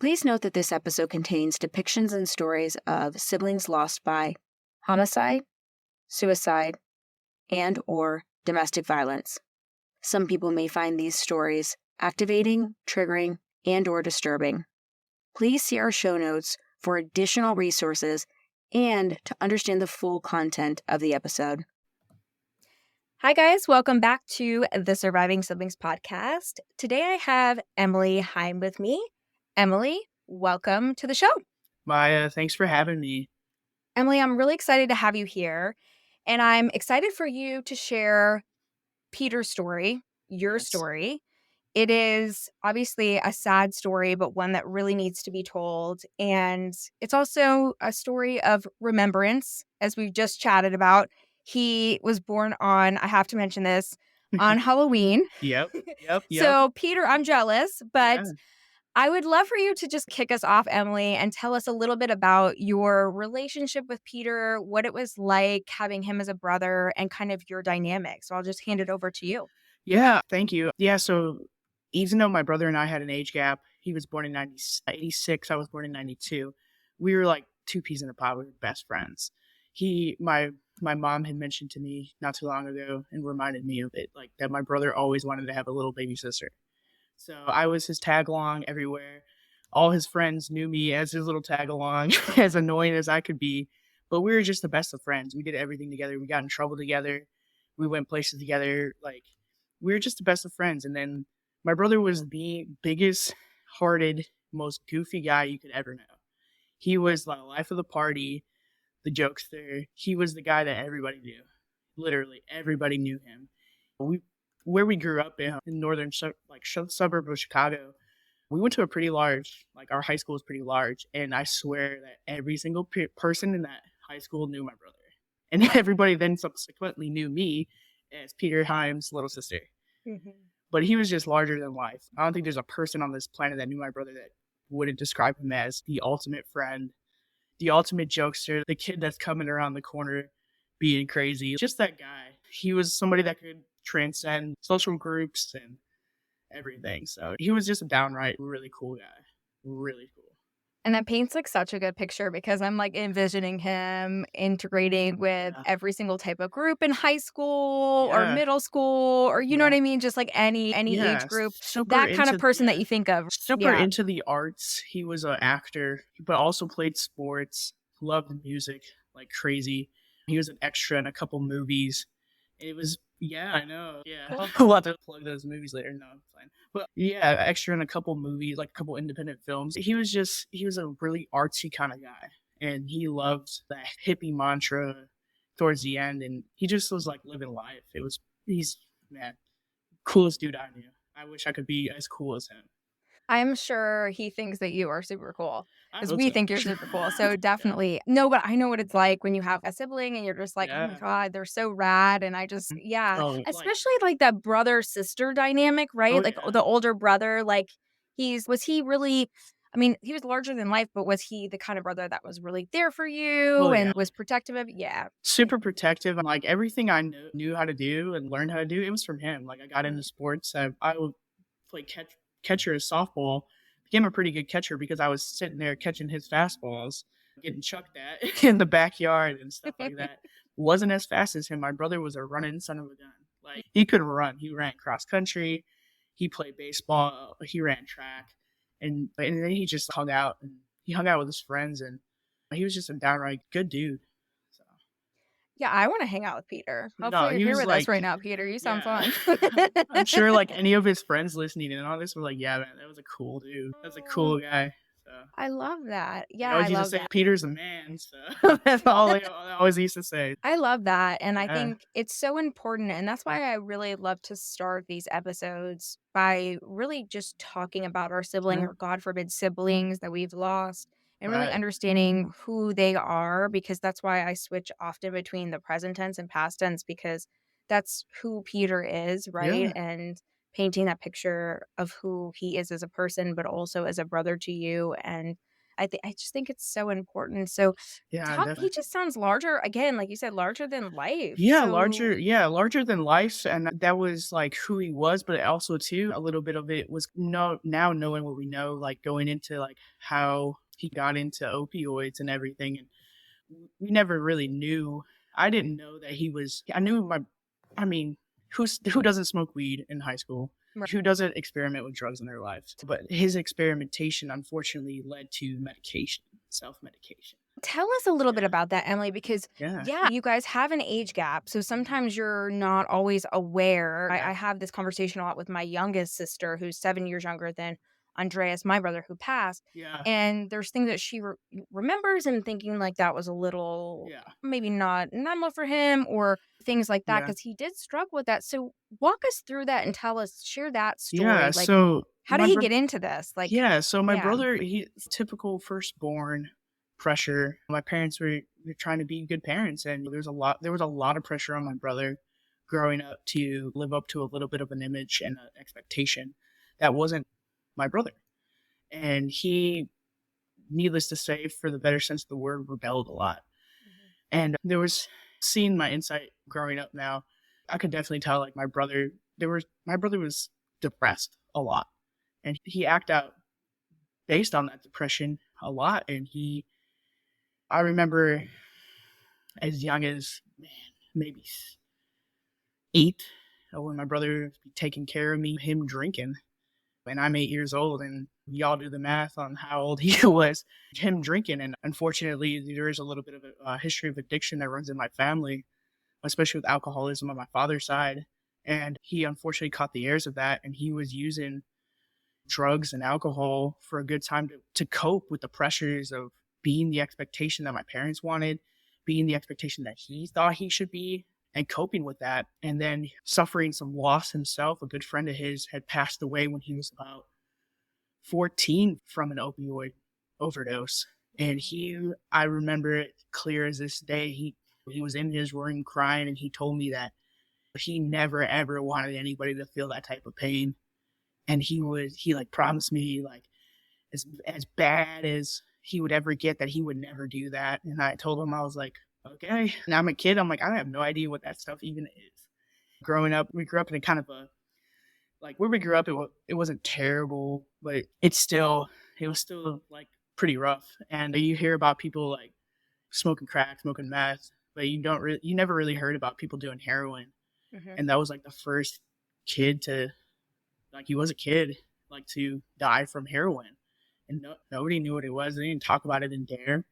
Please note that this episode contains depictions and stories of siblings lost by homicide, suicide, and/or domestic violence. Some people may find these stories activating, triggering, and/or disturbing. Please see our show notes for additional resources and to understand the full content of the episode. Hi, guys. Welcome back to the Surviving Siblings podcast. Today I have Emily Heim with me. Emily, welcome to the show. Maya, thanks for having me. Emily, I'm really excited to have you here. And I'm excited for you to share Peter's story, your story. It is obviously a sad story, but one that really needs to be told. And it's also a story of remembrance, as we've just chatted about. He was born on, I have to mention this, on Halloween. Yep. So, Peter, I'm jealous, but I would love for you to just kick us off, Emily, and tell us a little bit about your relationship with Peter, what it was like having him as a brother, and kind of your dynamic. So I'll just hand it over to you. Yeah, thank you. Yeah, so even though my brother and I had an age gap, he was born in 86, I was born in 92. We were like two peas in a pod. We were best friends. My mom had mentioned to me not too long ago and reminded me of it, like that my brother always wanted to have a little baby sister. So I was his tag along everywhere. All his friends knew me as his little tag along, as annoying as I could be. But we were just the best of friends. We did everything together. We got in trouble together. We went places together. Like, we were just the best of friends. And then my brother was the biggest hearted, most goofy guy you could ever know. He was the life of the party, the jokester. He was the guy that everybody knew. Literally, everybody knew him. Where we grew up in northern suburb of Chicago, we went to a pretty large, our high school was pretty large, and I swear that every single person in that high school knew my brother. And everybody then subsequently knew me as Peter Heim's little sister. Mm-hmm. But he was just larger than life. I don't think there's a person on this planet that knew my brother that wouldn't describe him as the ultimate friend, the ultimate jokester, the kid that's coming around the corner being crazy. Just that guy. He was somebody that could transcend social groups and everything. So he was just a downright really cool guy. Really cool. And that paints such a good picture because I'm envisioning him integrating with every single type of group in high school or middle school or you know what I mean? Just any age group. That kind of person that you think of. Super into the arts. He was an actor, but also played sports, loved music like crazy. He was an extra in a couple movies. It was, I know. Yeah. We'll have to plug those movies later. No, I'm fine. But extra in a couple movies, a couple independent films. He was a really artsy kind of guy. And he loved that hippie mantra towards the end. And he just was living life. He's coolest dude I knew. I wish I could be as cool as him. I'm sure he thinks that you are super cool because we think you're super cool. So definitely. No, but I know what it's like when you have a sibling and you're just oh my God, they're so rad. And I just, especially that brother-sister dynamic, right? The older brother, was he really, he was larger than life, but was he the kind of brother that was really there for you and was protective of you? Yeah. Super protective. And everything I knew how to do and learned how to do, it was from him. I got into sports. I would play catcher as softball, became a pretty good catcher because I was sitting there catching his fastballs, getting chucked at in the backyard and stuff like that. Wasn't as fast as him. My brother was a running son of a gun. He could run. He ran cross country. He played baseball. He ran track. And then he just hung out. And he hung out with his friends. And he was just a downright good dude. Yeah, I want to hang out with Peter. Hopefully you're here with us right now, Peter. You sound fun. I'm sure any of his friends listening in on this were yeah, man, that was a cool dude. That's a cool guy. So. I love that. Yeah, I love that. Peter's the man. So that's all they always used to say. I love that. And I think it's so important. And that's why I really love to start these episodes by really just talking about our sibling or God forbid siblings that we've lost. And really understanding who they are, because that's why I switch often between the present tense and past tense, because that's who Peter is, right? Yeah. And painting that picture of who he is as a person, but also as a brother to you. And I just think it's so important. So Yeah, he definitely. just sounds larger, again, like you said, larger than life. Yeah, So larger than life, and that was like who he was, but also too a little bit of it was now knowing what we know, like going into like how he got into opioids and everything, and we never really knew. I didn't know that he was. I knew I mean, who doesn't smoke weed in high school? Right. Who doesn't experiment with drugs in their lives? But his experimentation unfortunately led to medication, self-medication. Tell us a little bit about that, Emily, because Yeah. you guys have an age gap. So sometimes you're not always aware. I have this conversation a lot with my youngest sister, who's 7 years younger than Andreas, my brother, who passed. Yeah. And there's things that she remembers and thinking like that was a little maybe not normal for him or things like that, Yeah. because he did struggle with that. So walk us through that and share that story. Yeah. Like, So how did he get into this? Like, so my brother, he's typical firstborn pressure. My parents were trying to be good parents, and there was a lot of pressure on my brother growing up to live up to a little bit of an image and an expectation that wasn't my brother. And he, needless to say, for the better sense of the word, rebelled a lot. And there was, seeing my insight growing up now, I could definitely tell like my brother was depressed a lot, and he acted out based on that depression a lot. And I remember as young as maybe 8, when my brother was taking care of me, him drinking, and I'm 8 years old, and y'all do the math on how old he was, him drinking. And unfortunately, there is a little bit of a history of addiction that runs in my family, especially with alcoholism on my father's side. And he unfortunately caught the airs of that, and he was using drugs and alcohol for a good time to cope with the pressures of being the expectation that my parents wanted, being the expectation that he thought he should be, and coping with that. And then suffering some loss himself. A good friend of his had passed away when he was about 14 from an opioid overdose. And I remember it clear as this day, he was in his room crying, and he told me that he never ever wanted anybody to feel that type of pain. And he like promised me like as bad as he would ever get, that he would never do that. And I told him, I was like, okay. Now I'm a kid. I'm like, I have no idea what that stuff even is. Growing up, we grew up in a kind of like where we grew up, it wasn't terrible, but it was still like pretty rough. And you hear about people like smoking crack, smoking meth, but you never really heard about people doing heroin. Mm-hmm. And that was like the first kid to, like, he was a kid, like, to die from heroin. And nobody knew what it was. They didn't talk about it in Dare.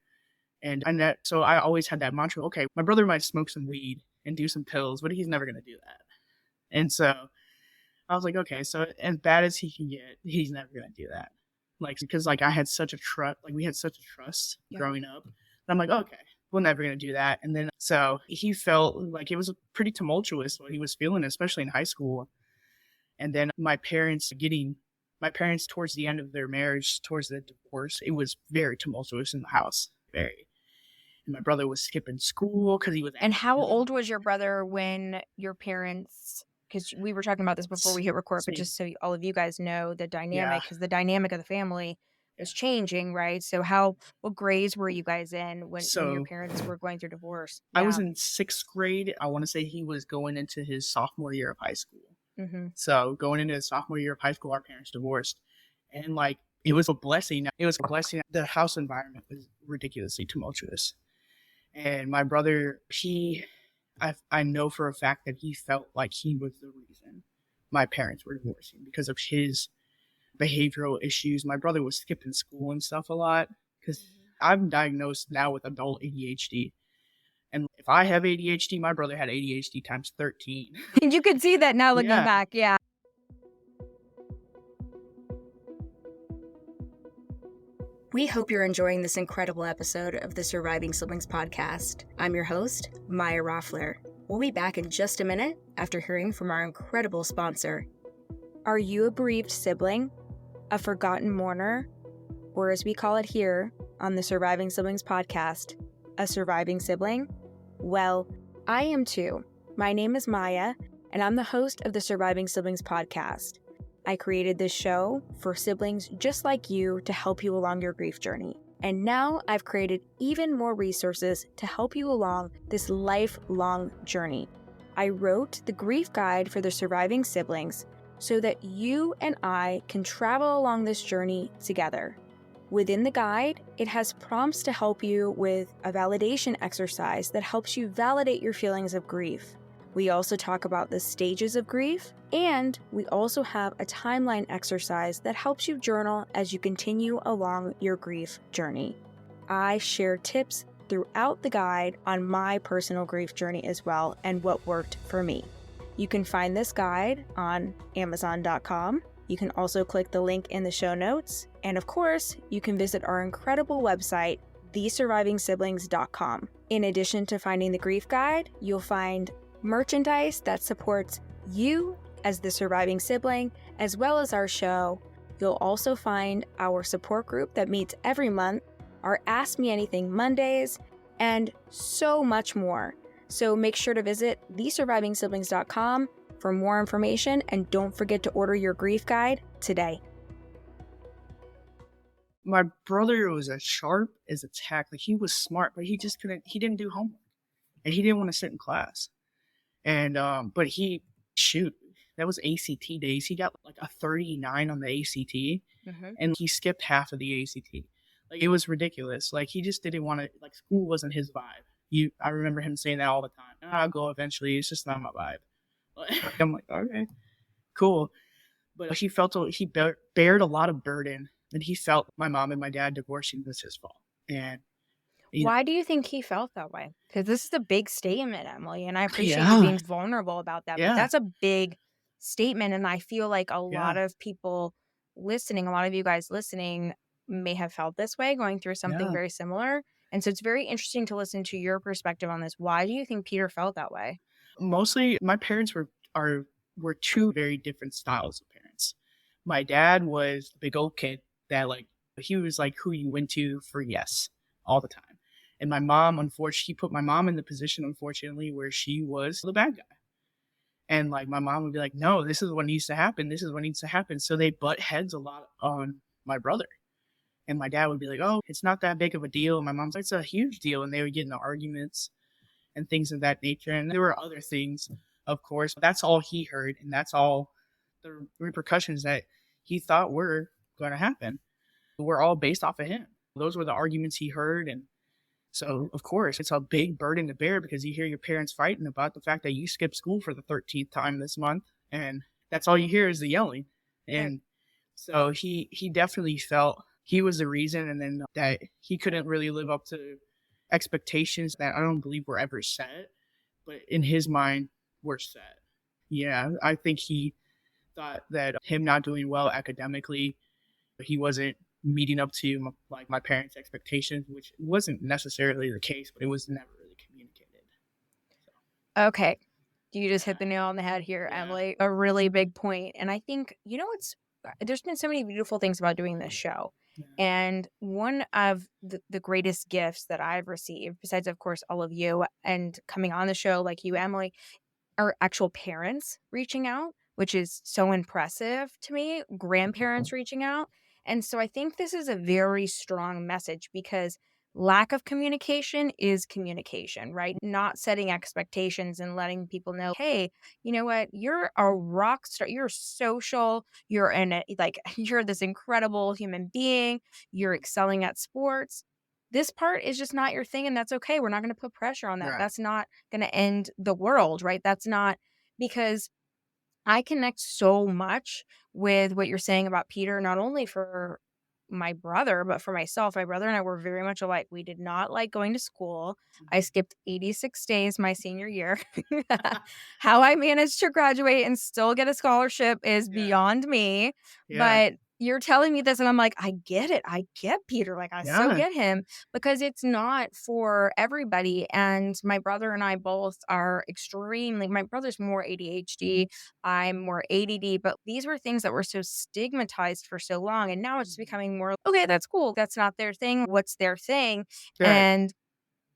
So I always had that mantra, okay, my brother might smoke some weed and do some pills, but he's never going to do that. And so I was like, okay, so as bad as he can get, he's never going to do that. Like, because like I had such a trust, like we had such a trust growing up. And I'm like, okay, we're never going to do that. And then, so he felt like it was pretty tumultuous what he was feeling, especially in high school. And then my parents towards the end of their marriage, towards the divorce, it was very tumultuous in the house. Very. And my brother was skipping school because he was. And how old was your brother when your parents, because we were talking about this before we hit record, but just so all of you guys know the dynamic, because the dynamic of the family was changing, right? So what grades were you guys in when your parents were going through divorce? I was in 6th grade. I want to say he was going into his sophomore year of high school. Mm-hmm. So going into his sophomore year of high school, our parents divorced. And like, it was a blessing. The house environment was ridiculously tumultuous. And my brother, I know for a fact that he felt like he was the reason my parents were divorcing, because of his behavioral issues. My brother was skipping school and stuff a lot, because I'm diagnosed now with adult ADHD. And if I have ADHD, my brother had ADHD times 13. You could see that now looking back, yeah. We hope you're enjoying this incredible episode of the Surviving Siblings podcast. I'm your host, Maya Roffler. We'll be back in just a minute after hearing from our incredible sponsor. Are you a bereaved sibling, a forgotten mourner, or as we call it here on the Surviving Siblings podcast, a surviving sibling? Well, I am too. My name is Maya, and I'm the host of the Surviving Siblings podcast. I created this show for siblings just like you to help you along your grief journey. And now I've created even more resources to help you along this lifelong journey. I wrote the grief guide for the surviving siblings so that you and I can travel along this journey together. Within the guide, it has prompts to help you with a validation exercise that helps you validate your feelings of grief. We also talk about the stages of grief, and we also have a timeline exercise that helps you journal as you continue along your grief journey. I share tips throughout the guide on my personal grief journey as well and what worked for me. You can find this guide on Amazon.com. You can also click the link in the show notes. And of course, you can visit our incredible website, thesurvivingsiblings.com. In addition to finding the grief guide, you'll find merchandise that supports you as the surviving sibling, as well as our show. You'll also find our support group that meets every month, our Ask Me Anything Mondays, and so much more. So make sure to visit thesurvivingsiblings.com for more information, and don't forget to order your grief guide today. My brother was as sharp as a tack. Like, he was smart, but he didn't do homework, and he didn't want to sit in class. And but that was ACT days. He got like a 39 on the ACT, and he skipped half of the ACT. Like, it was ridiculous. Like, he just didn't want to. Like, school wasn't his vibe. I remember him saying that all the time. I'll go eventually. It's just not my vibe. I'm like, okay, cool. But he bared a lot of burden, and he felt my mom and my dad divorcing was his fault. And why do you think he felt that way? Because this is a big statement, Emily, and I appreciate you being vulnerable about that. But that's a big statement, and I feel like a lot of people listening, a lot of you guys listening, may have felt this way, going through something very similar. And so it's very interesting to listen to your perspective on this. Why do you think Peter felt that way? Mostly, my parents were two very different styles of parents. My dad was the big old kid that, like, he was like who you went to for yes all the time. And my mom, unfortunately, he put my mom in the position, unfortunately, where she was the bad guy. And like, my mom would be like, no, this is what needs to happen. This is what needs to happen. So they butt heads a lot on my brother. And my dad would be like, oh, it's not that big of a deal. And my mom's like, it's a huge deal. And they would get into arguments and things of that nature. And there were other things, of course, but that's all he heard. And that's all the repercussions that he thought were going to happen were all based off of him. Those were the arguments he heard. And so, of course, it's a big burden to bear, because you hear your parents fighting about the fact that you skipped school for the 13th time this month. And that's all you hear is the yelling. And so he definitely felt he was the reason, and then that he couldn't really live up to expectations that I don't believe were ever set, but in his mind were set. Yeah, I think he thought that him not doing well academically, he wasn't meeting up to like my parents' expectations, which wasn't necessarily the case, but it was never really communicated. So. Okay. You just hit the nail on the head here, Emily. A really big point. And I think, there's been so many beautiful things about doing this show. And one of the greatest gifts that I've received, besides, of course, all of you and coming on the show like you, Emily, are actual parents reaching out, which is so impressive to me, grandparents reaching out. And so I think this is a very strong message, because lack of communication is communication, right? Not setting expectations and letting people know, hey, you know what? You're a rock star. You're social. You're you're this incredible human being. You're excelling at sports. This part is just not your thing, and that's okay. We're not going to put pressure on that. Right. That's not going to end the world, right? That's not, because I connect so much with what you're saying about Peter, not only for my brother, but for myself. My brother and I were very much alike. We did not like going to school. I skipped 86 days my senior year. How I managed to graduate and still get a scholarship is beyond me. But you're telling me this, and I'm like, I get it. I get Peter. Like, I so get him, because it's not for everybody. And my brother and I both are my brother's more ADHD. I'm more ADD, but these were things that were so stigmatized for so long. And now it's becoming more, okay, that's cool. That's not their thing. What's their thing? Right. And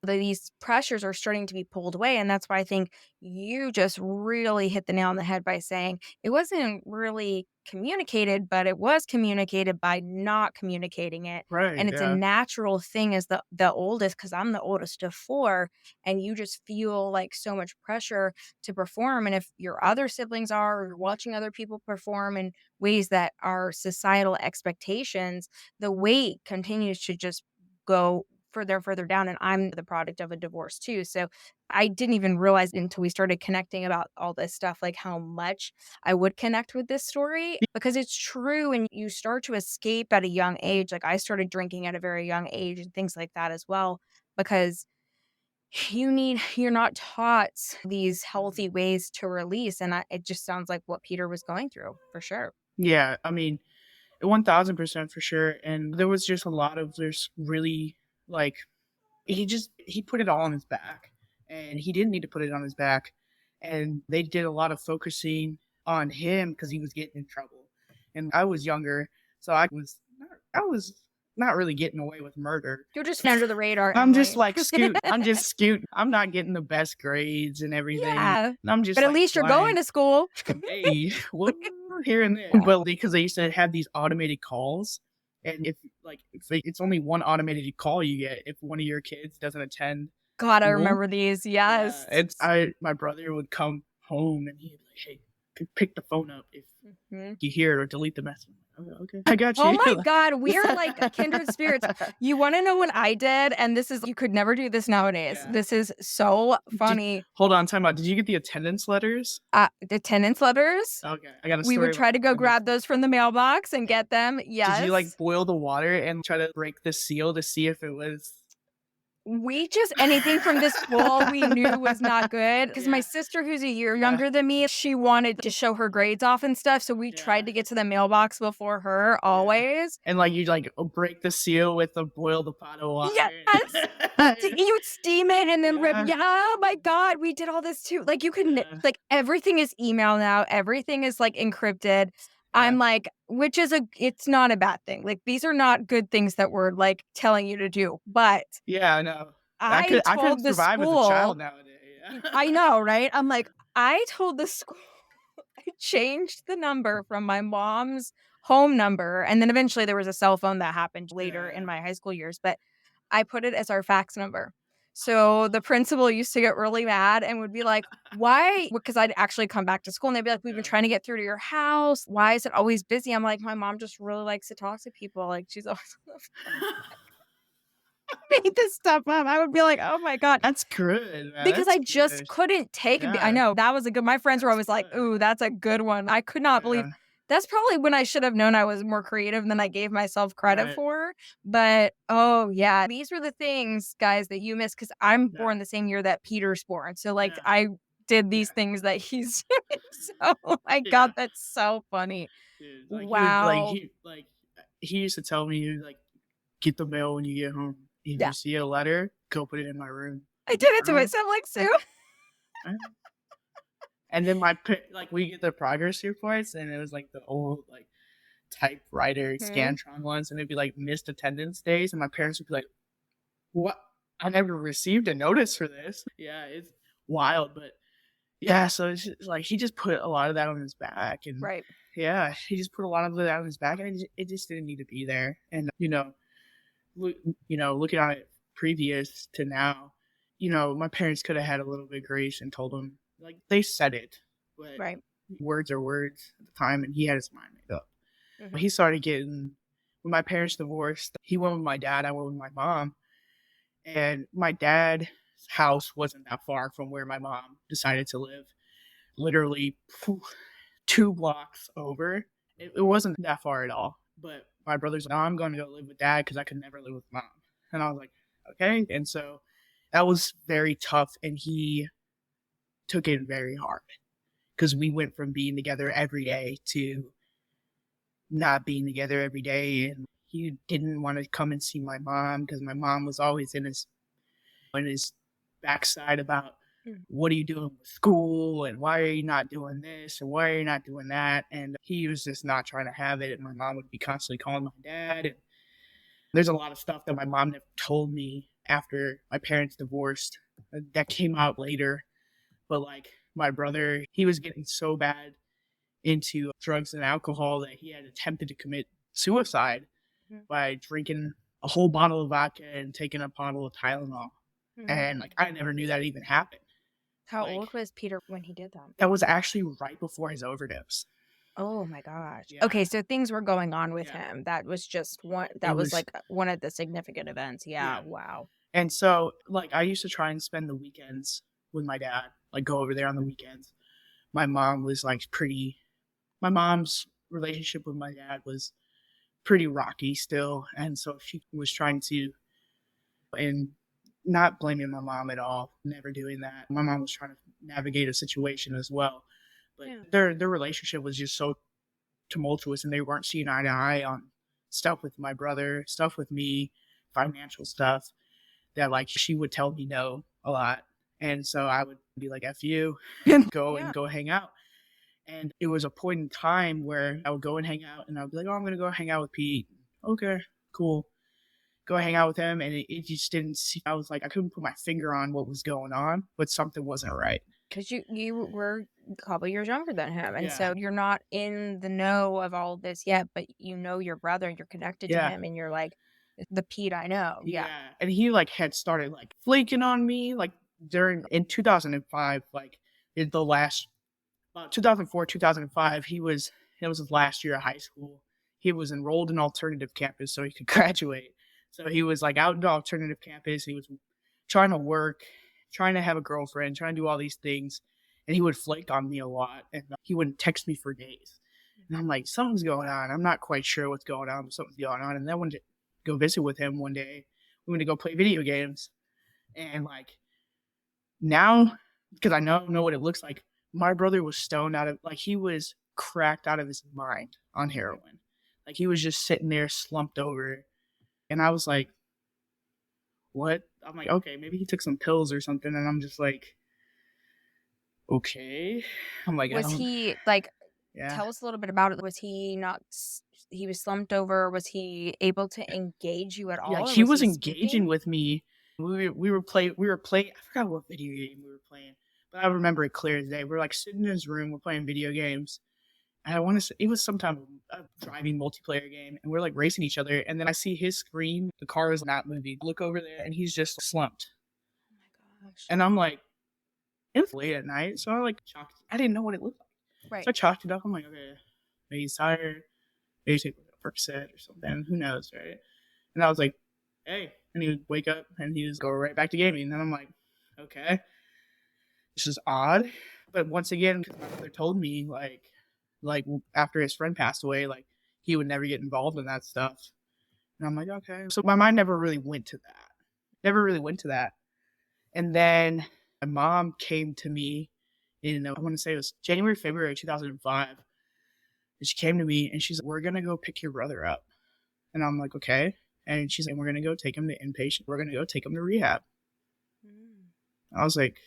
these pressures are starting to be pulled away. And that's why I think you just really hit the nail on the head by saying it wasn't really communicated, but it was communicated by not communicating it. Right. And it's a natural thing as the oldest, because I'm the oldest of four, and you just feel like so much pressure to perform. And if your other siblings are, or you're watching other people perform in ways that are societal expectations, the weight continues to just go further down. And I'm the product of a divorce too. So I didn't even realize until we started connecting about all this stuff, like how much I would connect with this story, because it's true. And you start to escape at a young age. Like I started drinking at a very young age and things like that as well, because you're not taught these healthy ways to release. And it just sounds like what Peter was going through for sure. Yeah. I mean, 1000% for sure. And there was just a lot of this really like, he put it all on his back, and he didn't need to put it on his back. And they did a lot of focusing on him because he was getting in trouble. And I was younger, so I was not really getting away with murder. You're just under the radar. I'm just like scooting. I'm just scooting. I'm not getting the best grades and everything. Yeah. And I'm just but at least you're going to school. Hey, what here and there. But because they used to have these automated calls, and if it's only one automated call you get if one of your kids doesn't attend. God, I remember these. Yes. My brother would come home and he'd be like, hey, pick the phone up if you hear it or delete the message. Okay, I got you. Oh my God, we're like kindred spirits. You want to know what I did? And you could never do this nowadays. Yeah. This is so funny. Hold on, time out. Did you get the attendance letters? Attendance letters? Okay, I got a story. We would try to go grab those from the mailbox and get them. Yes. Did you boil the water and try to break the seal to see if it was... anything from this school we knew was not good, because my sister, who's a year younger than me, she wanted to show her grades off and stuff, so we tried to get to the mailbox before her always. And you break the seal with the boil the pot of water. Yes. You'd steam it and then rip. Yeah, oh my God, we did all this too. You could everything is email now, everything is encrypted. I'm which is it's not a bad thing. These are not good things that we're telling you to do. But yeah, I know. I could survive as a child nowadays. Yeah. I know, right? I'm I told the school I changed the number from my mom's home number, and then eventually there was a cell phone that happened later in my high school years, but I put it as our fax number. So the principal used to get really mad and would be like, why? Because I'd actually come back to school and they'd be like, we've been trying to get through to your house. Why is it always busy? I'm like, my mom just really likes to talk to people. She's always on the phone. I made this stuff up. I would be like, oh my God. That's good, man. Because I just couldn't take it. I know. That was a good, my friends were always like, ooh, that's a good one. I could not believe. That's probably when I should have known I was more creative than I gave myself credit for. But, oh, yeah. These were the things, guys, that you missed, because I'm born the same year that Peter's born. So, I did these things that he's doing. So, oh, my God, that's so funny. Dude, wow. He used to tell me, get the mail when you get home. If you see a letter, go put it in my room. I did it to my siblings, too. And then we get the progress reports, and it was the old typewriter Scantron ones, and it'd be missed attendance days, and my parents would be like, "What? I never received a notice for this." Yeah, it's wild, but yeah. So it's just, he just put a lot of that on his back, and yeah, he just put a lot of that on his back, and it just didn't need to be there. And looking at it previous to now, my parents could have had a little bit of grace and told him. They said it, but words are words at the time, and he had his mind made up. Mm-hmm. He started getting, when my parents divorced, he went with my dad, I went with my mom, and my dad's house wasn't that far from where my mom decided to live, literally 2 blocks over. It wasn't that far at all, but my brother's like, no, I'm going to go live with dad because I could never live with mom. And I was like, okay. And so that was very tough, and he took it very hard because we went from being together every day to not being together every day. And he didn't want to come and see my mom because my mom was always in his backside about what are you doing with school and why are you not doing this and why are you not doing that. And he was just not trying to have it. And my mom would be constantly calling my dad. And there's a lot of stuff that my mom never told me after my parents divorced. That came out later. But like my brother, he was getting so bad into drugs and alcohol that he had attempted to commit suicide by drinking a whole bottle of vodka and taking a bottle of Tylenol. And like I never knew that even happened. How old was Peter when he did that? That was actually right before his overdose. Oh my gosh. Yeah. Okay, so things were going on with him. That was just one. That was like one of the significant events. Yeah. Wow. And so, like, I used to try and spend the weekends with my dad, like, go over there on the weekends. My mom was like my mom's relationship with my dad was pretty rocky still. And so she was trying to, and not blaming my mom at all, never doing that. My mom was trying to navigate a situation as well. But their relationship was just so tumultuous, and they weren't seeing eye to eye on stuff with my brother, stuff with me, financial stuff, that like she would tell me no a lot. And so I would be like, F you, and go hang out. And it was a point in time where I would go and hang out, and I would be like, oh, I'm going to go hang out with Pete. Okay, cool. Go hang out with him. And it just didn't see, I was like, I couldn't put my finger on what was going on, but something wasn't right. Because you were a couple years younger than him. And so you're not in the know of all this yet, but you know your brother and you're connected to him, and you're like, the Pete I know. Yeah. And he like had started like flaking on me like in 2005, like in the last 2004, 2005, it was his last year of high school. He was enrolled in alternative campus so he could graduate. So he was like out in the alternative campus. He was trying to work, trying to have a girlfriend, trying to do all these things. And he would flake on me a lot. And he wouldn't text me for days. And I'm like, something's going on. I'm not quite sure what's going on, but something's going on. And then I went to go visit with him one day. We went to go play video games. And like now, because I know what it looks like, my brother was stoned out of, like, he was cracked out of his mind on heroin. Like, he was just sitting there slumped over. And I was like, what? I'm like, okay, maybe he took some pills or something. And I'm just like, okay. I'm like, was he, like, tell us a little bit about it. Was he he was slumped over? Was he able to engage you at all? Yeah, he was engaging with me. We were playing, I forgot what video game we were playing. But I remember it clear as day. We're like sitting in his room, we're playing video games. And I want to say it was sometime a driving multiplayer game, and we're like racing each other. And then I see his screen, the car is not moving. Look over there, and he's just slumped. Oh my gosh! And I'm like, it's late at night, so I didn't know what it looked like. Right. So I chalked it up. I'm like, okay, maybe he's tired. Maybe take a Percocet or something. Who knows, right? And I was like, hey, and he would wake up and he would go right back to gaming. And then I'm like, okay. This is odd. But once again, because my brother told me, like after his friend passed away, like he would never get involved in that stuff. And I'm like, okay. So my mind never really went to that. And then my mom came to me in, I want to say it was January, February 2005. And she came to me and she's like, we're going to go pick your brother up. And I'm like, okay. And she's like, we're going to go take him to inpatient. We're going to go take him to rehab. I was like,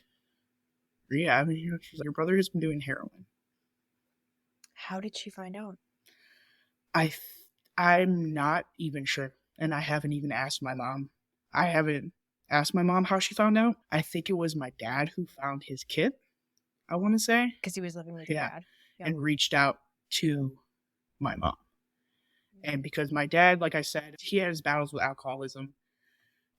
rehab? And she's like, your brother has been doing heroin. How did she find out? I'm not even sure. And I haven't even asked my mom. I haven't asked my mom how she found out. I think it was my dad who found his kid, I want to say. Because he was living with your dad. Yeah. And reached out to my mom. And because my dad, like I said, he had his battles with alcoholism.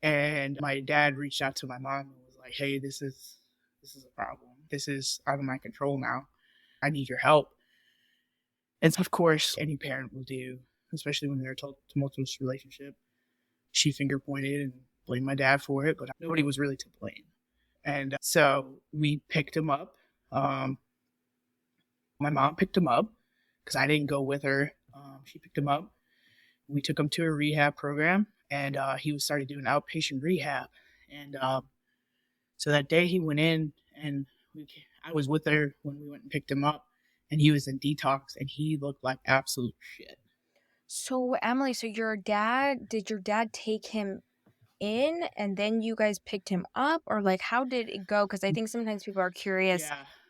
And my dad reached out to my mom and was like, hey, this is a problem. This is out of my control now. I need your help. And of course, any parent will do, especially when they're in a tumultuous relationship. She finger pointed and blamed my dad for it, but nobody was really to blame. And so we picked him up. My mom picked him up because I didn't go with her. She picked him up. We took him to a rehab program, and he started doing outpatient rehab. And so that day he went in, and I was with her when we went and picked him up, and he was in detox, and he looked like absolute shit. So, Emily, did your dad take him in, and then you guys picked him up? Or, like, how did it go? Because I think sometimes people are curious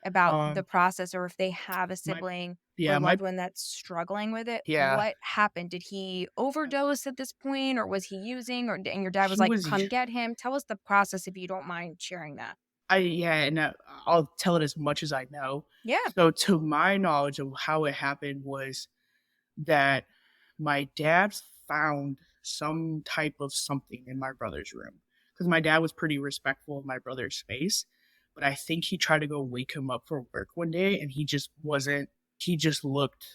about the process, or if they have a sibling. Yeah, loved one that's struggling with it. What happened? Did he overdose at this point, or was he using, and your dad was he like, was. come get him? Tell us the process if you don't mind sharing that. I'll tell it as much as I know. Yeah. So, to my knowledge of how it happened was that my dad found some type of something in my brother's room because my dad was pretty respectful of my brother's space, but I think he tried to go wake him up for work one day and he just wasn't. He just looked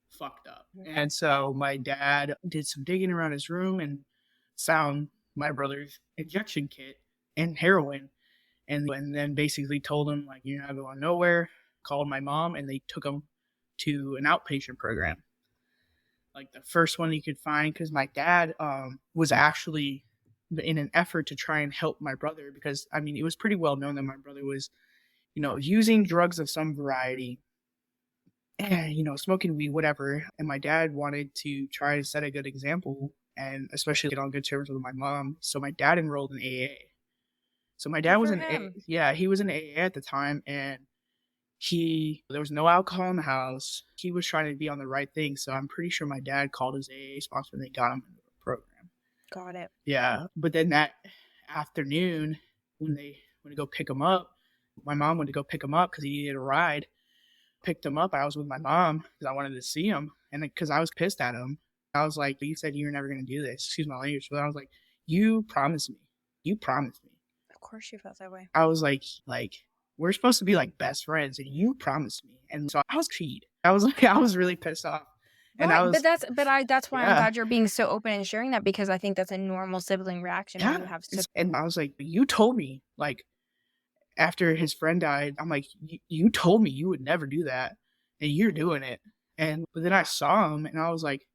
fucked up. And so my dad did some digging around his room and found my brother's injection kit and heroin, and then basically told him, like, you're not going nowhere. Called my mom and they took him to an outpatient program, like the first one he could find, because my dad was actually in an effort to try and help my brother, because I mean it was pretty well known that my brother was, using drugs of some variety and, smoking weed, whatever. And my dad wanted to try to set a good example and especially get on good terms with my mom. So my dad enrolled in AA. So my dad was he was in AA at the time, and there was no alcohol in the house. He was trying to be on the right thing. So I'm pretty sure my dad called his AA sponsor and they got him into the program. Got it. Yeah. But then that afternoon, when they went to go pick him up, my mom went to go pick him up because he needed a ride. Picked him up. I was with my mom because I wanted to see him, and because I was pissed at him. I was like, you said you were never going to do this. Excuse my language. But I was like, you promised me. You promised me. Of course you felt that way. I was like, we're supposed to be like best friends, and you promised me. And so I was cheated. I was really pissed off. And right, I was, that's why I'm glad you're being so open and sharing that, because I think that's a normal sibling reaction when you have and I was like, you told me, like, after his friend died, I'm like, you told me you would never do that, and you're doing it. But then I saw him, and I was like,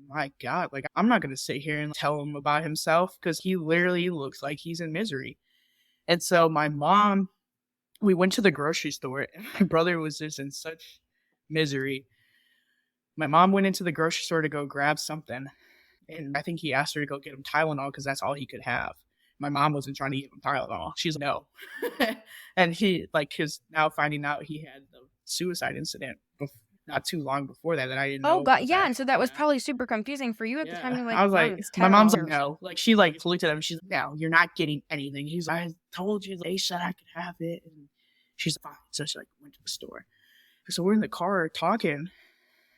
my God, like, I'm not going to sit here and tell him about himself because he literally looks like he's in misery. And so my mom, we went to the grocery store, and my brother was just in such misery. My mom went into the grocery store to go grab something, and I think he asked her to go get him Tylenol because that's all he could have. My mom wasn't trying to give him Tylenol. She's like, no. And he, like, his now finding out he had the suicide incident not too long before that I didn't know. Oh, God, yeah. And so that was probably super confusing for you at the time. You're like, I was like, my mom's like, no. Like, she, like, looked at him. She's like, no, you're not getting anything. He's like, I told you they said I could have it. And she's like, fine. So she, like, went to the store. So we're in the car talking,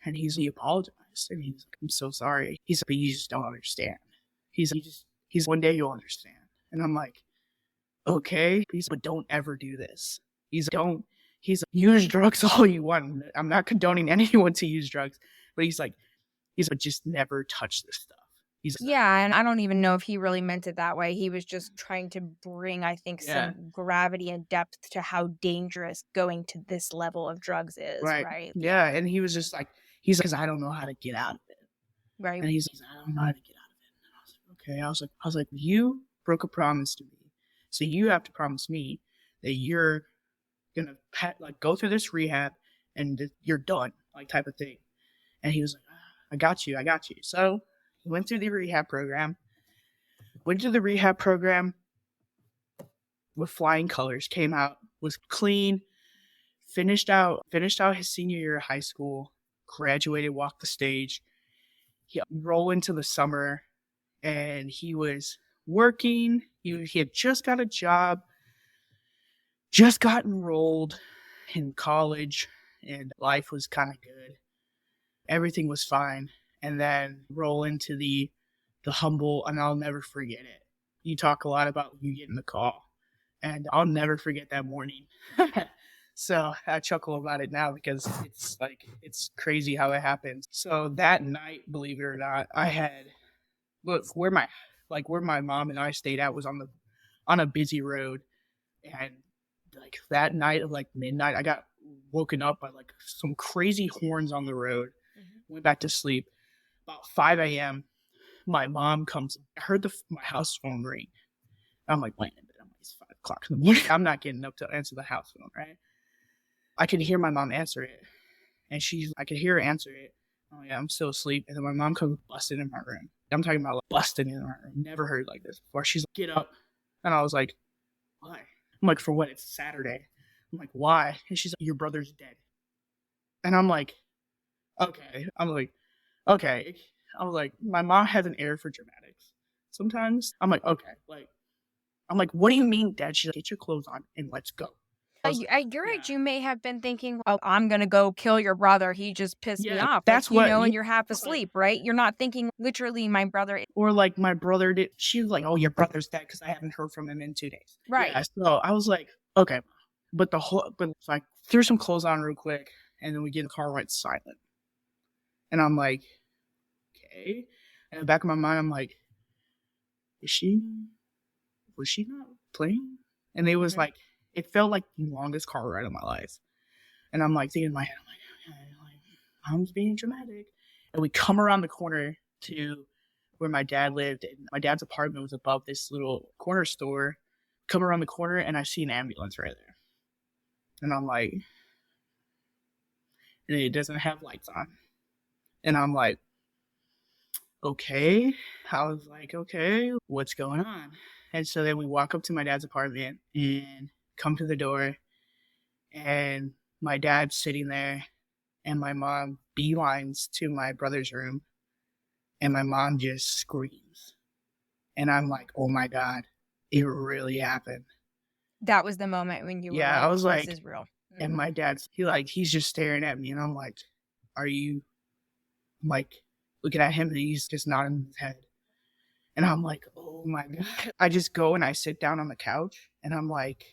and he apologized. And he's like, I'm so sorry. He's like, but you just don't understand. He's one day you'll understand. And I'm like, okay. He's like, but don't ever do this. He's like, use drugs all you want. I'm not condoning anyone to use drugs, but he's like, but just never touch this stuff. And I don't even know if he really meant it that way. He was just trying to bring, I think, some gravity and depth to how dangerous going to this level of drugs is, right? Yeah, and he was just like, because I don't know how to get out of it. Right. And he's like, I don't know how to get out of it. And I was like, okay. I was like, you broke a promise to me, so you have to promise me that you're gonna go through this rehab and you're done, like, type of thing. And he was like, I got you. So he went through the rehab program. With flying colors. Came out, was clean, finished out his senior year of high school, graduated, walked the stage. He rolled into the summer, and he was working. He had just got a job, just got enrolled in college, and life was kind of good. Everything was fine. And then roll into the humble, and I'll never forget it. You talk a lot about you getting the call, and I'll never forget that morning. So I chuckle about it now because it's crazy how it happened. So that night, believe it or not, I had where my mom and I stayed at was on a busy road, and like that night of like midnight, I got woken up by like some crazy horns on the road. Went back to sleep. About 5 a.m., my mom comes. I heard my house phone ring. I'm like, wait a minute, it's 5 o'clock in the morning. I'm not getting up to answer the house phone, right? I could hear my mom answer it, and I could hear her answer it. Oh yeah, I'm still asleep. And then my mom comes busting in my room. I'm talking about like busting in my room. Never heard like this before. She's like, get up. And I was like, why? I'm like, for what? It's Saturday. I'm like, why? And she's like, your brother's dead. And I'm like, Okay. I'm like, okay. I was like, my mom has an ear for dramatics. Sometimes I'm like, okay, like, I'm like, what do you mean, Dad? She's like, get your clothes on and let's go. I was like, At your age, yeah, you may have been thinking, "Oh, I'm gonna go kill your brother. He just pissed me yeah, off." Like, that's what, and yeah, you're half I was like, asleep, right? You're not thinking literally, my brother. or like my brother did. She was like, oh, your brother's dead because I haven't heard from him in 2 days. Right. Yeah, so I was like, okay, but so I threw some clothes on real quick, and then we get in the car, went silent, and I'm like, okay. And in the back of my mind, I'm like, was she not playing? And it was like, it felt like the longest car ride of my life. And I'm like thinking in my head, I'm like, okay, like, mom's being dramatic. And we come around the corner to where my dad lived, and my dad's apartment was above this little corner store. Come around the corner, and I see an ambulance right there. And I'm like, and it doesn't have lights on. And I'm like, okay. I was like, okay, what's going on? And so then we walk up to my dad's apartment and come to the door, and my dad's sitting there, and my mom beelines to my brother's room, and my mom just screams. And I'm like, oh my God, it really happened. That was the moment when you were Yeah, I was this like, is real. and my dad's, he's just staring at me, and I'm like, are you, I'm like, looking at him, and he's just nodding his head. And I'm like, oh my God. I just go and I sit down on the couch, and I'm like,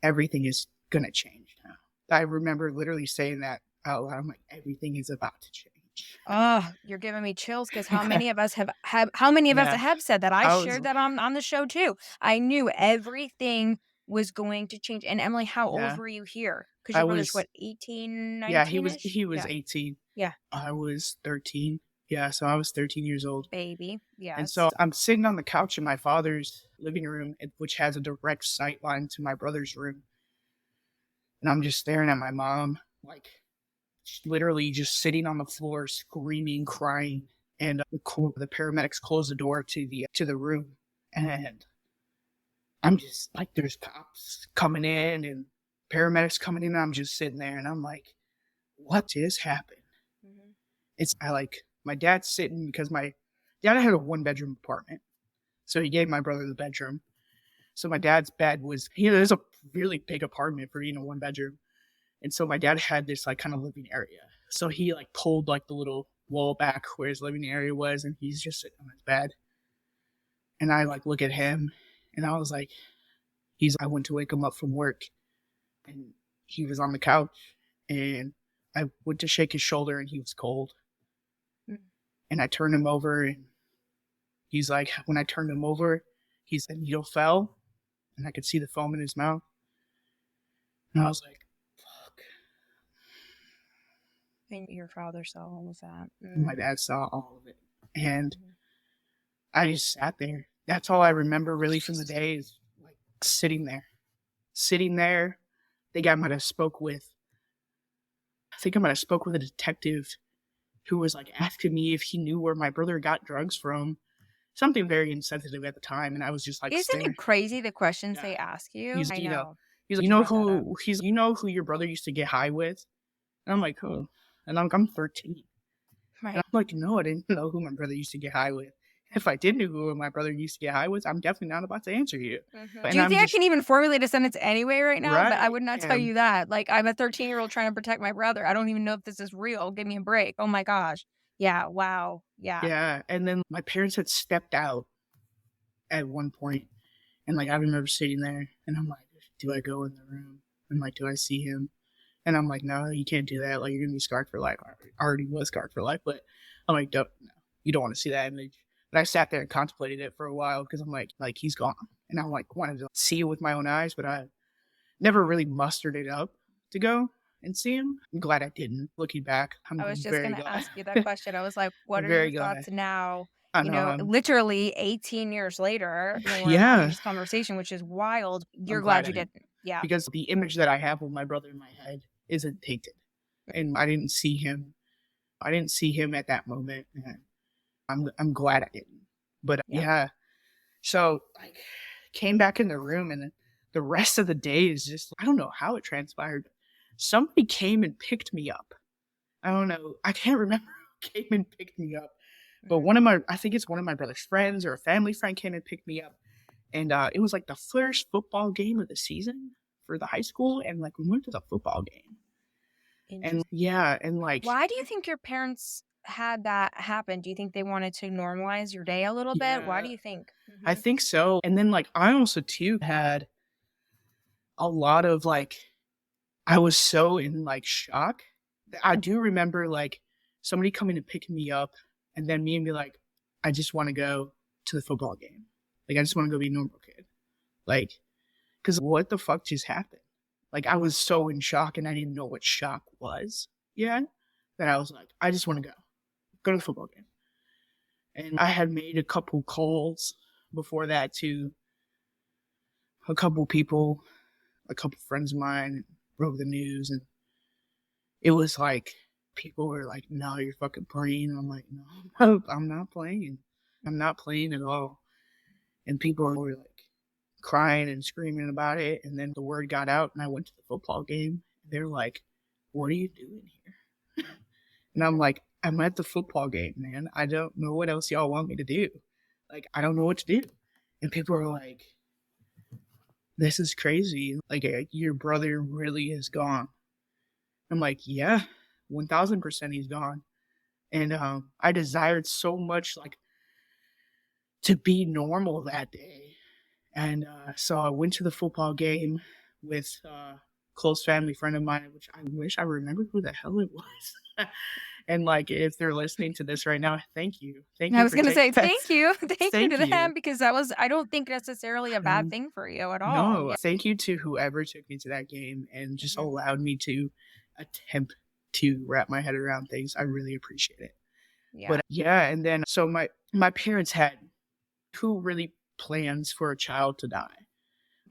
everything is gonna change now. I remember literally saying that out loud. I'm like, everything is about to change. Oh, you're giving me chills because how many of us how many of us Yeah, have said that? I I was, shared that on the show too. I knew everything was going to change. And Emily, how old yeah, were you here? Because I your brother's was, what, 18, yeah, 19-ish? he was Yeah. 18. Yeah. I was 13. Yeah, so I was 13 years old. Baby. And so Yes. I'm sitting on the couch in my father's living room, which has a direct sight line to my brother's room. And I'm just staring at my mom, like, literally just sitting on the floor, screaming, crying. And the paramedics close the door to the room, and I'm just like, there's cops coming in and paramedics coming in. And I'm just sitting there, and I'm like, what just happened? Mhm. I like, my dad's sitting because my dad had a 1-bedroom apartment, so he gave my brother the bedroom. So my dad's bed was, there's a really big apartment for 1 bedroom. And so my dad had this like kind of living area. So he like pulled like the little wall back where his living area was, and he's just sitting on his bed. And I like look at him, and I was like, I went to wake him up from work, and he was on the couch, and I went to shake his shoulder, and he was cold. Mm. And I turned him over, and he's like, when I turned him over, the needle fell, and I could see the foam in his mouth. And I was like, fuck. And your father saw all of that. And my dad saw all of it. And I just sat there. That's all I remember really from the day, is like sitting there. I think I might have spoke with a detective who was like asking me if he knew where my brother got drugs from. Something very insensitive at the time, and I was just like Isn't staring. it crazy the questions Yeah. they ask you? He's I you know know. he's like, you know who your brother used to get high with? And I'm like, who? And I'm 13. And Right. I'm like, no, I didn't know who my brother used to get high with. If I did know who my brother used to get high with, I'm definitely not about to answer you. Mhm. And Do you I'm think I just can even formulate a sentence anyway right now? But I right. would not tell you that. Like, I'm a 13-year-old trying to protect my brother. I don't even know if this is real. Give me a break. Oh my gosh. Yeah. Wow. Yeah. Yeah. And then my parents had stepped out at one point, and like I remember sitting there, and I'm like, do I go in the room? And like, do I see him? And I'm like, no, you can't do that. Like, you're gonna be scarred for life. I already was scarred for life, but I'm like, no, you don't want to see that image. But I sat there and contemplated it for a while, because I'm like he's gone, and I like wanted to see it with my own eyes, but I never really mustered it up to go and see him. I'm glad I didn't. Looking back, I'm I was just very going to glad. ask you that question. I was like, what I'm are your very glad. thoughts now? I know. Literally 18 years later, when we're having Yeah, this conversation, which is wild. You're I'm glad glad you I didn't, didn't. Yeah. because the image that I have of my brother in my head isn't tainted, and I didn't see him. I didn't see him at that moment, and I'm glad I didn't. But Yeah. yeah, so like came back in the room, and the rest of the day is just, I don't know how it transpired. Somebody came and picked me up, I don't know. I can't remember who came and picked me up. But I think it's one of my brother's friends or a family friend came and picked me up. And it was like the first football game of the season for the high school. And like we went to the football game. And yeah, and like. Why do you think your parents had that happen? Do you think they wanted to normalize your day a little bit? Why do you think? I think so. And then like I also too had a lot of like, I was so in like shock. I do remember like somebody coming and picking me up and then me and be like, I just want to go to the football game. Like, I just want to go be a normal kid. Like, because what the fuck just happened? Like, I was so in shock and I didn't know what shock was yet that I was like, I just want to go to the football game. And I had made a couple calls before that to a couple people, a couple friends of mine, broke the news, and it was like, people were like, no, you're fucking playing. And I'm like, no, I'm not playing. I'm not playing at all. And people were like crying and screaming about it. And then the word got out and I went to the football game. They're like, what are you doing here? And I'm like, I'm at the football game, man. I don't know what else y'all want me to do. Like, I don't know what to do. And people are like, this is crazy. Like, your brother really is gone. I'm like, yeah, 1000% he's gone. And I desired so much, like, to be normal that day. And so I went to the football game with a close family friend of mine, which I wish I remembered who the hell it was. And like, if they're listening to this right now, thank you. I was going to say thank you. Thank you to them, because that was, I don't think necessarily a bad thing for you at all. No, thank you to whoever took me to that game and just allowed me to attempt to wrap my head around things. I really appreciate it. Yeah. But yeah, and then so my parents had who really plans for a child to die.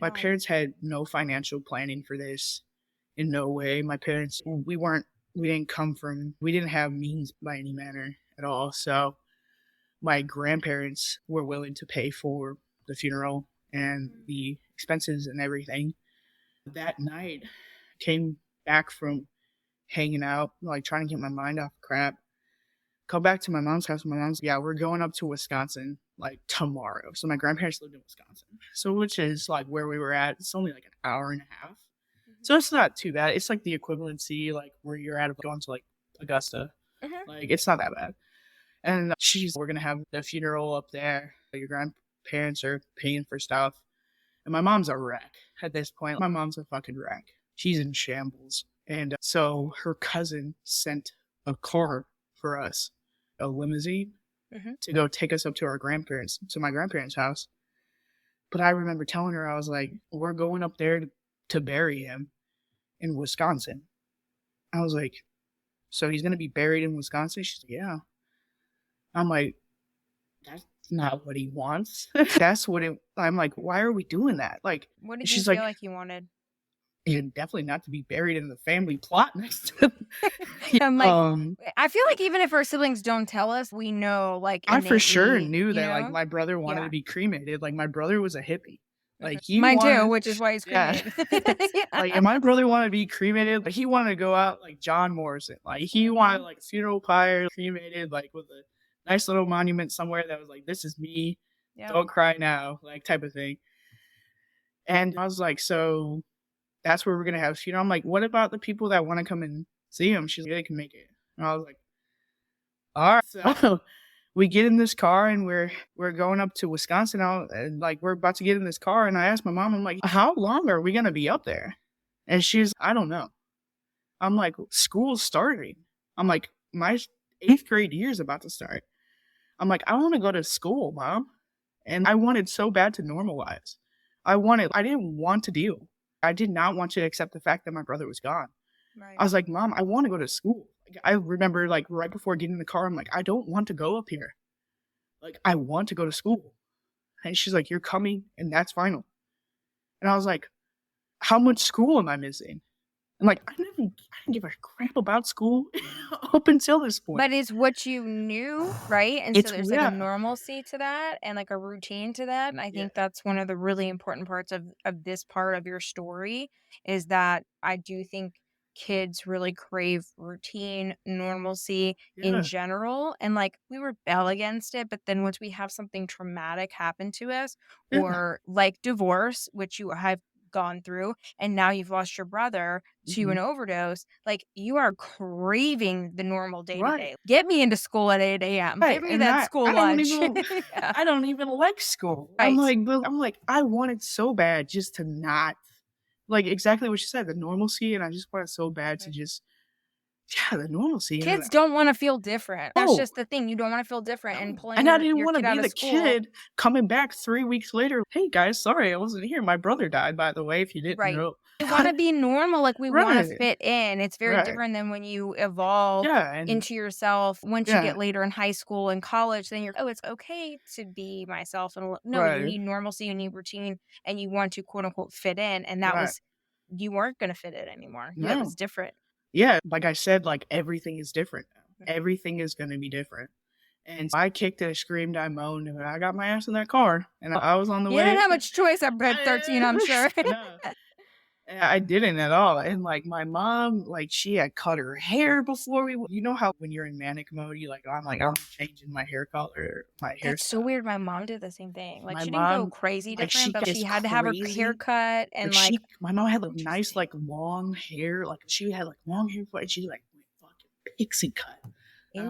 My parents had no financial planning for this in no way. My parents, we didn't have means by any manner at all. So my grandparents were willing to pay for the funeral and the expenses and everything. That night, came back from hanging out, like trying to get my mind off crap. Come back to my mom's house. My mom's, yeah, we're going up to Wisconsin like tomorrow. So my grandparents lived in Wisconsin. So which is like where we were at. It's only like an hour and a half. So it's not too bad. It's like the equivalency, like where you're at of going to like Augusta. Like it's not that bad. And we're going to have the funeral up there. Your grandparents are paying for stuff. And my mom's a wreck at this point. My mom's a fucking wreck. She's in shambles. And so her cousin sent a car for us, a limousine, to go take us up to my grandparents' house. But I remember telling her, I was like, we're going up there to bury him in Wisconsin. I was like, so he's going to be buried in Wisconsin? She's like, yeah. I'm like, that's not what he wants. I'm like, why are we doing that? Like, what did you feel like you wanted? Definitely not to be buried in the family plot next to him. I'm like, I feel like even if our siblings don't tell us, we know, like, I for sure knew that, like, my brother wanted to be cremated. Like, my brother was a hippie. Like, mine too, which is why he's cremated. Like, and my brother wanted to be cremated, but he wanted to go out like John Morrison. Like, he wanted like funeral pyre, cremated, like with a nice little monument somewhere that was like, this is me. Don't cry now, like type of thing. And I was like, so that's where we're gonna have funeral. I'm like, what about the people that want to come and see him? She's like, they can make it. And I was like, all right. So we get in this car and we're going up to Wisconsin and like we're about to get in this car. And I asked my mom, I'm like, how long are we gonna be up there? And she's, I don't know. I'm like, school's starting. I'm like, my 8th grade year is about to start. I'm like, I want to go to school, Mom. And I wanted so bad to normalize. I didn't want to deal. I did not want to accept the fact that my brother was gone. Right. I was like, Mom, I want to go to school. Like, I remember like right before getting in the car, I'm like, I don't want to go up here. Like, I want to go to school. And she's like, you're coming and that's final. And I was like, how much school am I missing? I'm like, I didn't give a crap about school up until this point. But it's what you knew, right? And so there's like a normalcy to that and like a routine to that. And I think that's one of the really important parts of this part of your story is that I do think kids really crave routine, normalcy in Yeah. general. And like we rebel against it. But then once we have something traumatic happen to us, Yeah. or like divorce, which you have gone through, and now you've lost your brother to Mhm. an overdose, like you are craving the normal day to Right. day. Get me into school at 8 a.m. Right. Give me And that I school I don't lunch. even Yeah. I don't even like school. Right. I'm like, I wanted so bad just to not like exactly what you said, the normalcy, and I just wanted so bad to just yeah, the normalcy. And Kids don't want to feel different. That's oh just the thing. You don't want to feel different. And no. pulling And I didn't your want to kid be out of the school. kid coming back 3 weeks later. Hey guys, sorry I wasn't here. My brother died, by the way, if you didn't Right. know. We want to be normal. Like we want to Right. fit in. It's very Right. different than when you evolve Yeah. And into yourself. Once you yeah. get later in high school and college, then you're, oh, it's okay to be myself. And no, you Right. need normalcy, you need routine, and you want to quote unquote fit in. And that Right. was, you weren't going to fit in anymore. That No. was different. Yeah. Like I said, like everything is different now. Mhm. Everything is gonna be different. And I kicked and I screamed, I moaned, and I got my ass in that car, and I was on the You way. didn't have much choice at 13, I'm sure. No, I didn't at all. And like my mom, like she had cut her hair before you know how when you're in manic mode, you like, I'm changing my hair color, my hair. That's so weird. My mom did the same thing. Like My she didn't go mom, crazy like she different, but gets she had to have her hair crazy. cut and like My mom had like nice like long hair, like she had like long hair, and she like went fucking pixie cut.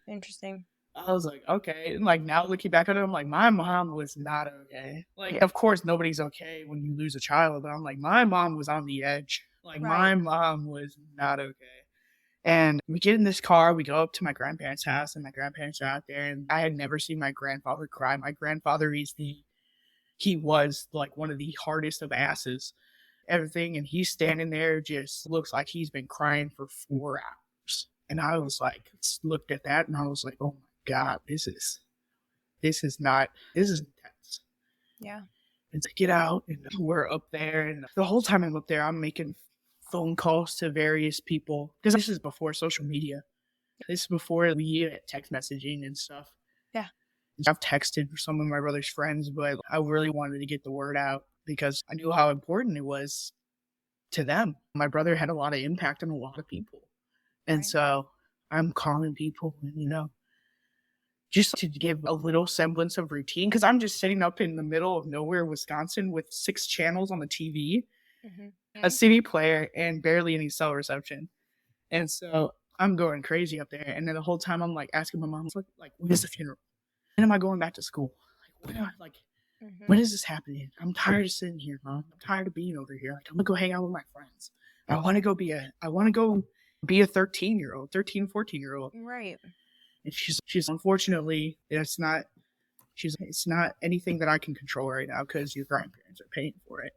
interesting. I was like, okay. And like now looking back at it, I'm like, my mom was not okay. Like, of course, nobody's okay when you lose a child, but I'm like, my mom was on the edge. Like, my Right. mom was not okay. And we get in this car, we go up to my grandparents' house, and my grandparents are out there. And I had never seen my grandfather cry. My grandfather he was like one of the hardest of asses, everything. And he's standing there, just looks like he's been crying for 4 hours. And I was like, looked at that, and I was like, oh my God, this is intense. Yeah. And to get out, and we're up there, and the whole time I'm up there, I'm making phone calls to various people because this is before social media. This is before we had text messaging and stuff. Yeah. I've texted some of my brother's friends, but I really wanted to get the word out because I knew how important it was to them. My brother had a lot of impact on a lot of people. And Right. so I'm calling people and, just to give a little semblance of routine, because I'm just sitting up in the middle of nowhere, Wisconsin, with 6 channels on the TV, a CD player, and barely any cell reception. And so I'm going crazy up there. And then the whole time I'm like asking my mom, like when is the funeral? When am I going back to school? When is this happening? I'm tired of sitting here, Mom. I'm tired of being over here. Like, I'm gonna go hang out with my friends. I want to go be a 13-year-old, 13, 14-year-old. Right. And she's unfortunately, it's not anything that I can control right now because your grandparents are paying for it.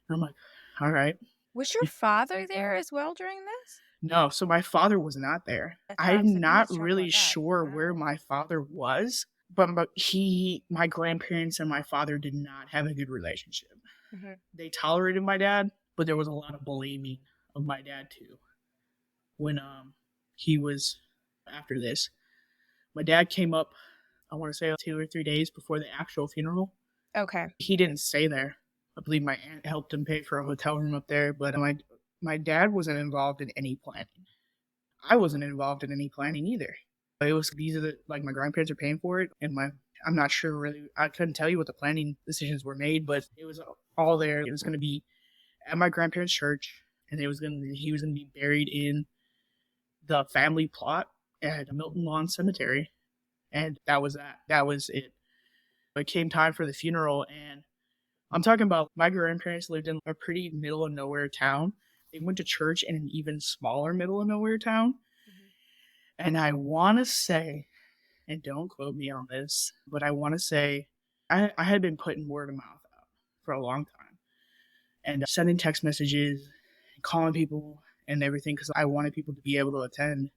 And I'm like, all right. Was your father there as well during this? No, so my father was not there. I'm not really sure where my father was, but my grandparents and my father did not have a good relationship. They tolerated my dad, but there was a lot of blaming of my dad too. When he was after this, my dad came up, I want to say 2 or 3 days before the actual funeral. Okay. He didn't stay there. I believe my aunt helped him pay for a hotel room up there, but my dad wasn't involved in any planning. I wasn't involved in any planning either. It was my grandparents are paying for it, and I'm not sure really. I couldn't tell you what the planning decisions were made, but it was all there. It was going to be at my grandparents' church, and he was going to be buried in the family plot at Milton Lawn Cemetery, and that was that. That was it. It came time for the funeral, and I'm talking about my grandparents lived in a pretty middle of nowhere town. They went to church in an even smaller middle of nowhere town. And I want to say, and don't quote me on this, but I want to say I had been putting word of mouth out for a long time and sending text messages, calling people and everything because I wanted people to be able to attend.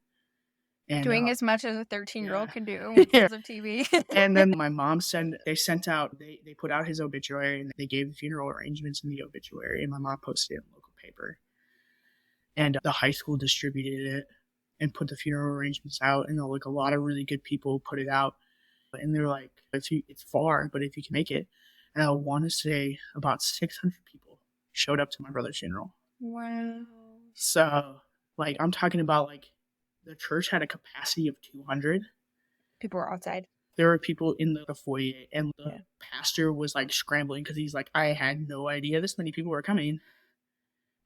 And, doing as much as a 13-year-old can do with TV. And then my mom they put out his obituary and they gave the funeral arrangements in the obituary, and my mom posted it in the local paper. And the high school distributed it and put the funeral arrangements out, and like a lot of really good people put it out. And they're like, it's far, but if you can make it. And I want to say about 600 people showed up to my brother's funeral. Wow. So Like, I'm talking about, like, the church had a capacity of 200. People were outside. There were people in the foyer, and the pastor was, like, scrambling because he's like, I had no idea this many people were coming.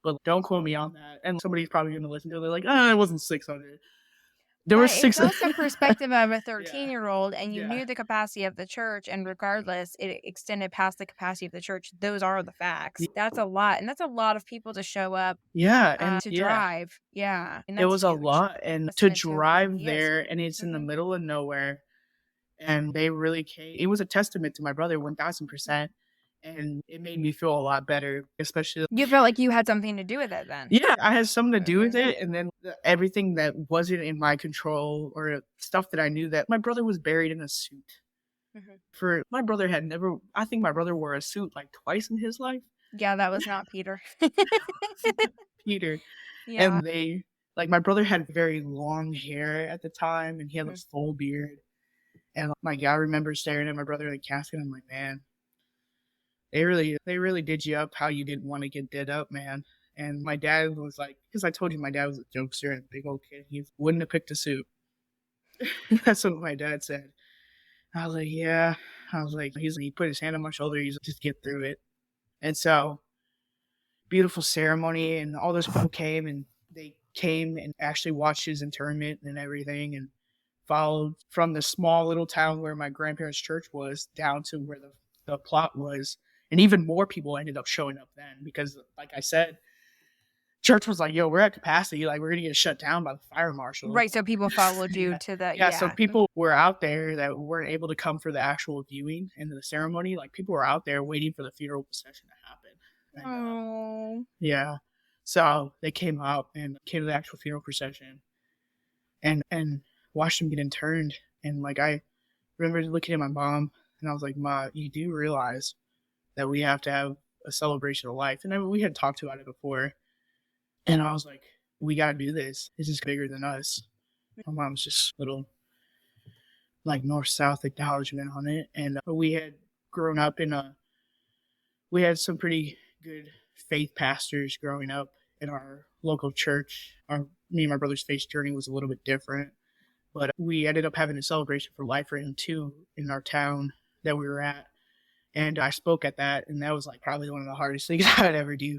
But don't quote me on that. And somebody's probably going to listen to it. They're like, it wasn't 600. There were But it's 600. also perspective of a 13-year-old, and you knew the capacity of the church, and regardless, it extended past the capacity of the church. Those are the facts. That's a lot, and that's a lot of people to show up. And to drive. And it that's was a huge. lot, and to drive there, and it's in the middle of nowhere, and they really came. It was a testament to my brother, 1000%. And it made me feel a lot better, especially. You felt like you had something to do with it then. Yeah, I had something to do with it. And then everything that wasn't in my control or stuff that I knew, that my brother was buried in a suit. For my brother had never, I think my brother wore a suit like twice in his life. Yeah, that was not Peter. Peter. Yeah. And my brother had very long hair at the time, and he had this full beard. And I remember staring at my brother in the casket. I'm like, man, they really did you up how you didn't want to get did up, man. And my dad was like, because I told you my dad was a jokester and a big old kid, he wouldn't have picked a suit. That's what my dad said. I was like, yeah. I was like, he put his hand on my shoulder. He's like, just get through it. And so, beautiful ceremony, and all those people came, and they came and actually watched his interment and everything, and followed from the small little town where my grandparents' church was down to where the plot was. And even more people ended up showing up then because, like I said, church was like, yo, we're at capacity. Like, we're going to get shut down by the fire marshal. Right, so people followed you to the... Yeah, so people were out there that weren't able to come for the actual viewing and the ceremony. Like, people were out there waiting for the funeral procession to happen. And, yeah. So they came out and came to the actual funeral procession and watched him get interned. And, like, I remember looking at my mom, and I was like, Ma, you do realize that we have to have a celebration of life. And we had talked about it before. And I was like, we got to do this. This is bigger than us. My mom's just little, like, north-south acknowledgement on it. And we had grown up we had some pretty good faith pastors growing up in our local church. Me and my brother's faith journey was a little bit different. But we ended up having a celebration for life for him, too, in our town that we were at. And I spoke at that, and that was, like, probably one of the hardest things I'd ever do.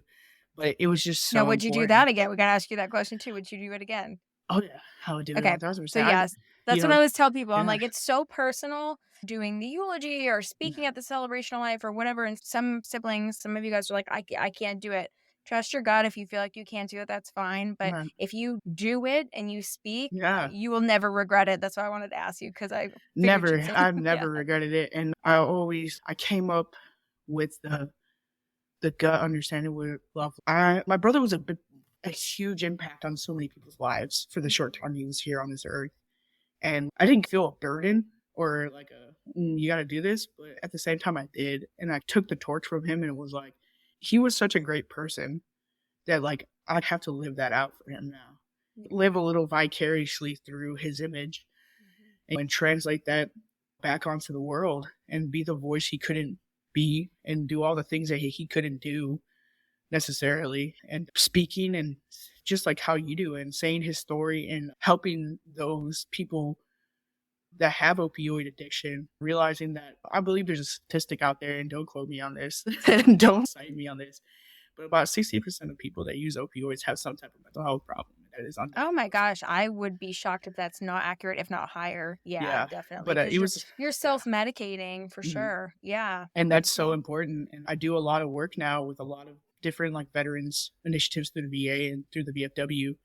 But it was just so would you do that again? We got to ask you that question, too. Would you do it again? Oh, yeah. I would do it. Okay. 1,000%. So, yes. That's what I always tell people. I'm like, it's so personal doing the eulogy or speaking at the celebration of life or whatever. And some siblings, some of you guys are like, I can't do it. Trust your gut. If you feel like you can't do it, that's fine. But if you do it and you speak, you will never regret it. That's why I wanted to ask you, because I've never regretted it. And I came up with the gut understanding with love. My brother was a huge impact on so many people's lives for the short time he was here on this earth. And I didn't feel a burden or like you got to do this. But at the same time, I did. And I took the torch from him, and it was like, he was such a great person that, like, I'd have to live that out for him now. Live a little vicariously through his image and translate that back onto the world and be the voice he couldn't be and do all the things that he couldn't do necessarily, and speaking and just like how you do and saying his story and helping those people that have opioid addiction, realizing that I believe there's a statistic out there, and don't quote me on this and don't cite me on this, but about 60% of people that use opioids have some type of mental health problem. That is oh my gosh, I would be shocked if that's not accurate, if not higher. Yeah. Definitely. But you're self-medicating for sure. Yeah. And that's so important. And I do a lot of work now with a lot of different, like, veterans initiatives through the VA and through the VFW,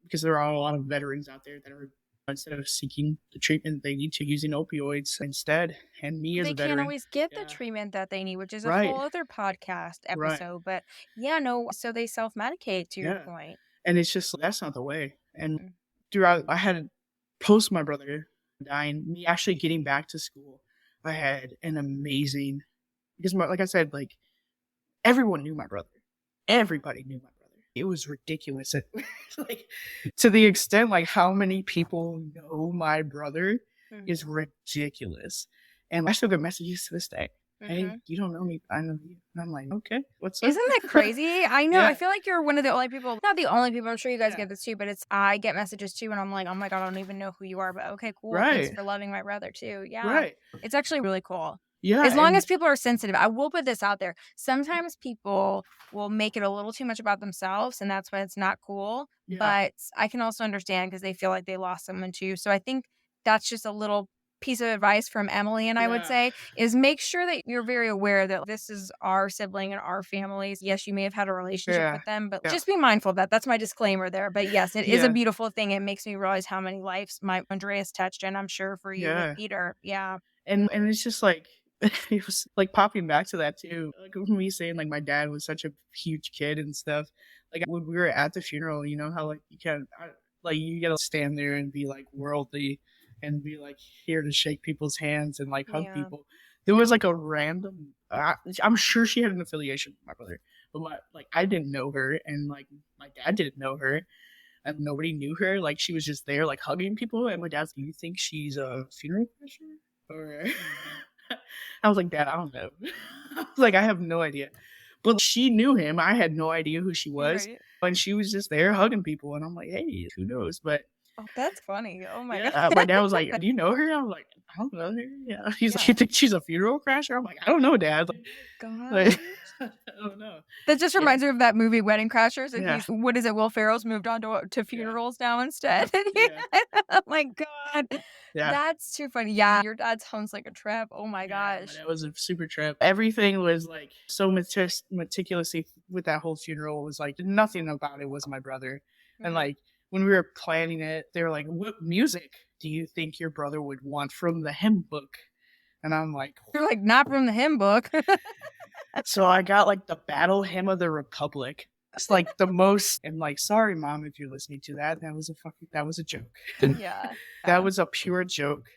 because there are a lot of veterans out there that are, instead of seeking the treatment they need to, using opioids instead. And me as a veteran, they can't always get the treatment that they need, which is a whole other podcast episode. But so they self-medicate, to your point. And it's just, that's not the way. And throughout, I had, post my brother dying, me actually getting back to school, I had an amazing, because like I said, like, everyone knew my brother. Everybody knew my brother. It was ridiculous. Like, to the extent, like, how many people know my brother is ridiculous. And I still get messages to this day. Hey, you don't know me, but I know you. And I'm like, okay, what's up? Isn't that crazy? I know. Yeah. I feel like you're one of the only people, not the only people, I'm sure you guys get this too, but I get messages too, and I'm like, oh my God, I don't even know who you are, but okay, cool. Thanks Right. for loving my brother too. Yeah. Right. It's actually really cool. Yeah. As long as people are sensitive, I will put this out there. Sometimes people will make it a little too much about themselves, and that's why it's not cool. Yeah. But I can also understand because they feel like they lost someone too. So I think that's just a little piece of advice from Emily and I would say is make sure that you're very aware that this is our sibling and our families. Yes, you may have had a relationship with them, but just be mindful of that. That's my disclaimer there. But yes, it is a beautiful thing. It makes me realize how many lives my Andreas touched, and I'm sure for you with Peter. Yeah. And it's just like, it was like popping back to that too. Like when we saying like my dad was such a huge kid and stuff. Like when we were at the funeral, you know how like you can't, like you gotta stand there and be like worldly and be like here to shake people's hands and like hug people. There was like a random, I'm sure she had an affiliation with my brother, but I didn't know her, and like my dad didn't know her, and nobody knew her. Like she was just there like hugging people, and my dad's like, "Do you think she's a funeral crasher?" Or I was like, "Dad, I don't know." I was like, I have no idea. But she knew him. I had no idea who she was. Right. And she was just there hugging people. And I'm like, hey, who knows? But oh, that's funny. Oh my God. My dad was like, do you know her? I'm like, I don't know her. Yeah. He's like, you think she's a funeral crasher? I'm like, I don't know, Dad. Like, I don't know. That just reminds me of that movie Wedding Crashers. And what is it? Will Ferrell's moved on to funerals now instead. Oh my God. Yeah. That's too funny. Yeah. Your dad sounds like a trip. Oh my gosh. That was a super trip. Everything was like so meticulously with that whole funeral. It was like nothing about it was my brother. Mm-hmm. And like when we were planning it, they were like, what music do you think your brother would want from the hymn book? And I'm like, you're like, not from the hymn book. So I got like the Battle Hymn of the Republic. It's like the most, and like, sorry, Mom, if you're listening to that. That was a joke. Yeah. That was a pure joke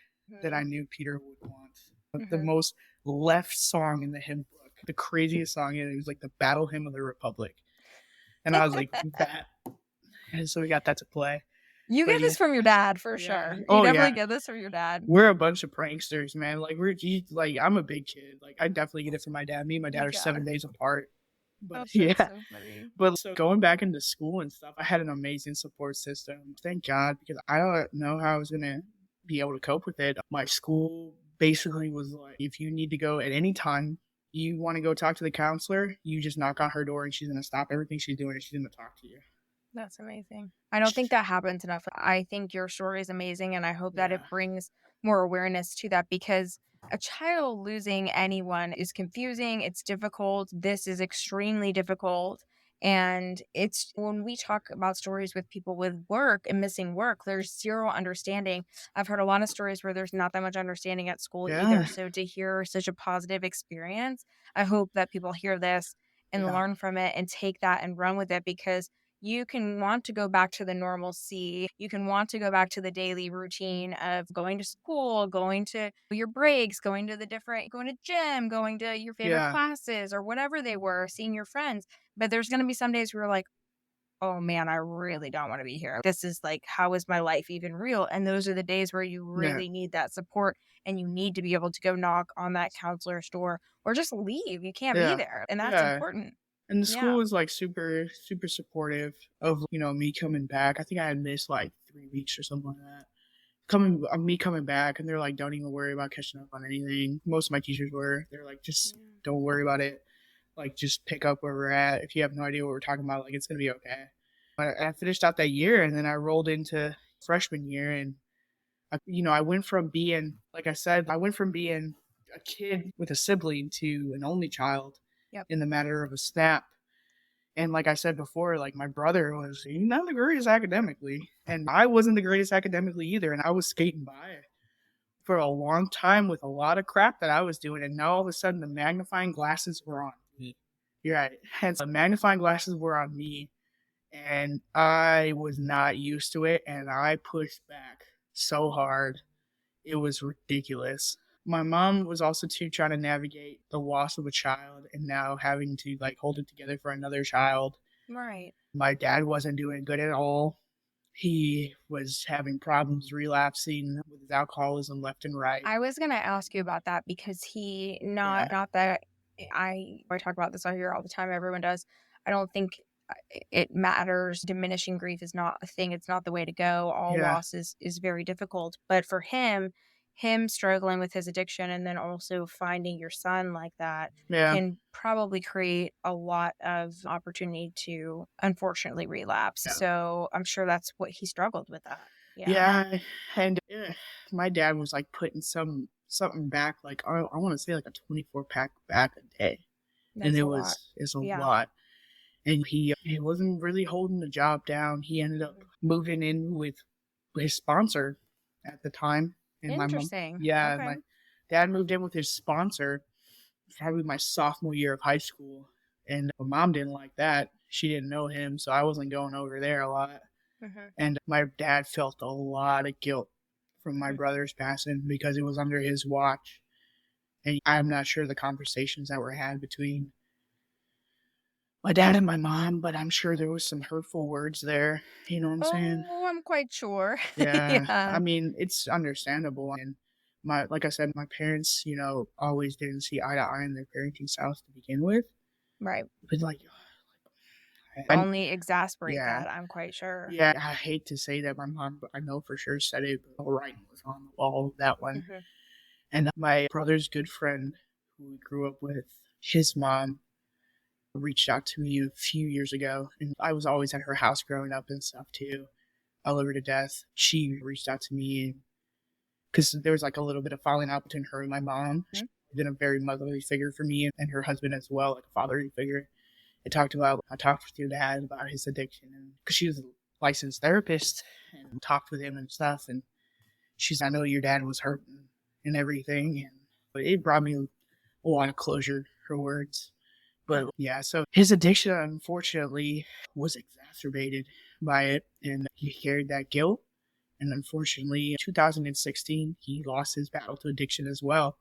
that I knew Peter would want. Mm-hmm. The most left song in the hymn book, the craziest song in it. It was like the Battle Hymn of the Republic. And I was like, that. And so we got that to play. You get this from your dad for sure. You definitely get this from your dad. We're a bunch of pranksters, man. Like I'm a big kid. Like I definitely get it from my dad. Me and my dad are 7 days apart. But so funny. But so going back into school and stuff, I had an amazing support system. Thank God, because I don't know how I was gonna be able to cope with it. My school basically was like, if you need to go at any time, you want to go talk to the counselor, you just knock on her door and she's gonna stop everything she's doing and she's gonna talk to you. That's amazing. I don't think that happens enough. I think your story is amazing, and I hope that it brings more awareness to that, because a child losing anyone is confusing. It's difficult. This is extremely difficult. And it's when we talk about stories with people with work and missing work, there's zero understanding. I've heard a lot of stories where there's not that much understanding at school either. So to hear such a positive experience, I hope that people hear this and learn from it and take that and run with it, because you can want to go back to the normalcy. You can want to go back to the daily routine of going to school, going to your breaks, going to gym, going to your favorite classes or whatever they were, seeing your friends. But there's going to be some days where you're like, oh man, I really don't want to be here. This is like, how is my life even real? And those are the days where you really need that support, and you need to be able to go knock on that counselor's door or just leave. You can't be there. And that's important. And the school was like super, super supportive of, me coming back. I think I had missed like 3 weeks or something like that. Me coming back, and they're like, don't even worry about catching up on anything. Most of my teachers were. They're like, just don't worry about it. Like, just pick up where we're at. If you have no idea what we're talking about, like, it's going to be okay. But I finished out that year, and then I rolled into freshman year, and, I went from being, like I said, a kid with a sibling to an only child. In the matter of a snap. And like I said before, like my brother was not the greatest academically, and I wasn't the greatest academically either, and I was skating by for a long time with a lot of crap that I was doing, and now all of a sudden the magnifying glasses were on me. You're right. Hence, the magnifying glasses were on me, and I was not used to it, and I pushed back so hard. It was ridiculous. My mom was also trying to navigate the loss of a child and now having to like hold it together for another child. Right. My dad wasn't doing good at all. He was having problems relapsing with his alcoholism left and right. I was gonna ask you about that because not that I talk about this out here all the time. Everyone does. I don't think it matters. Diminishing grief is not a thing. It's not the way to go. All loss is very difficult. But for him struggling with his addiction and then also finding your son like that can probably create a lot of opportunity to unfortunately relapse. So I'm sure that's what he struggled with that. Yeah. And my dad was like putting something back, like I want to say like a 24-pack back a day. That's and it's a lot. And he wasn't really holding the job down. He ended up moving in with his sponsor at the time. And Interesting. My dad moved in with his sponsor probably my sophomore year of high school. And my mom didn't like that. She didn't know him, so I wasn't going over there a lot. And my dad felt a lot of guilt from my brother's passing because it was under his watch. And I'm not sure the conversations that were had between my dad and my mom, but I'm sure there was some hurtful words there. You know what I'm saying? Oh, I'm quite sure. Yeah. I mean, it's understandable. And like I said, my parents, always didn't see eye to eye in their parenting styles to begin with. Right. But like, only exasperate that, I'm quite sure. Yeah, I hate to say that my mom, I know for sure said it, but the writing was on the wall, that one. And my brother's good friend, who we grew up with, his mom reached out to me a few years ago. And I was always at her house growing up and stuff too. I love her to death. She reached out to me because there was like a little bit of falling out between her and my mom. She's been a very motherly figure for me and her husband as well, like a fatherly figure. I talked with your dad about his addiction, and because she was a licensed therapist, and talked with him and stuff. And I know your dad was hurting and everything, and it brought me a lot of closure. Her words, but yeah. So his addiction, unfortunately, was exacerbated by it, and he carried that guilt. And unfortunately, in 2016, he lost his battle to addiction as well,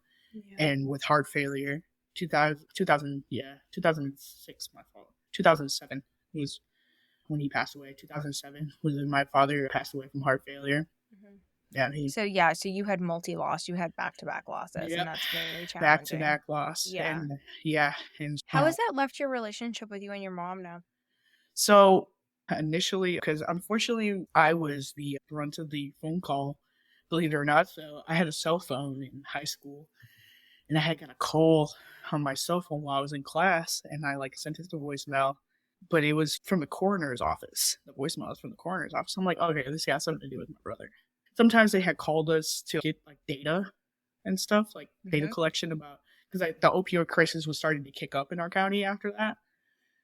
and with heart failure. 2006, my fault. 2007 was when he passed away. 2007 was when my father passed away from heart failure. Yeah. So you had multi-loss. You had back-to-back losses, and that's very challenging. Back-to-back loss. Yeah. And how has that left your relationship with you and your mom now? So initially, because unfortunately I was the brunt of the phone call, believe it or not. So I had a cell phone in high school, and I had got a call on my cell phone while I was in class, and I sent it to voicemail, but it was from the coroner's office. The voicemail was from the coroner's office. I'm like, okay, this has something to do with my brother. Sometimes they had called us to get data and stuff, data collection about, because the opioid crisis was starting to kick up in our county after that.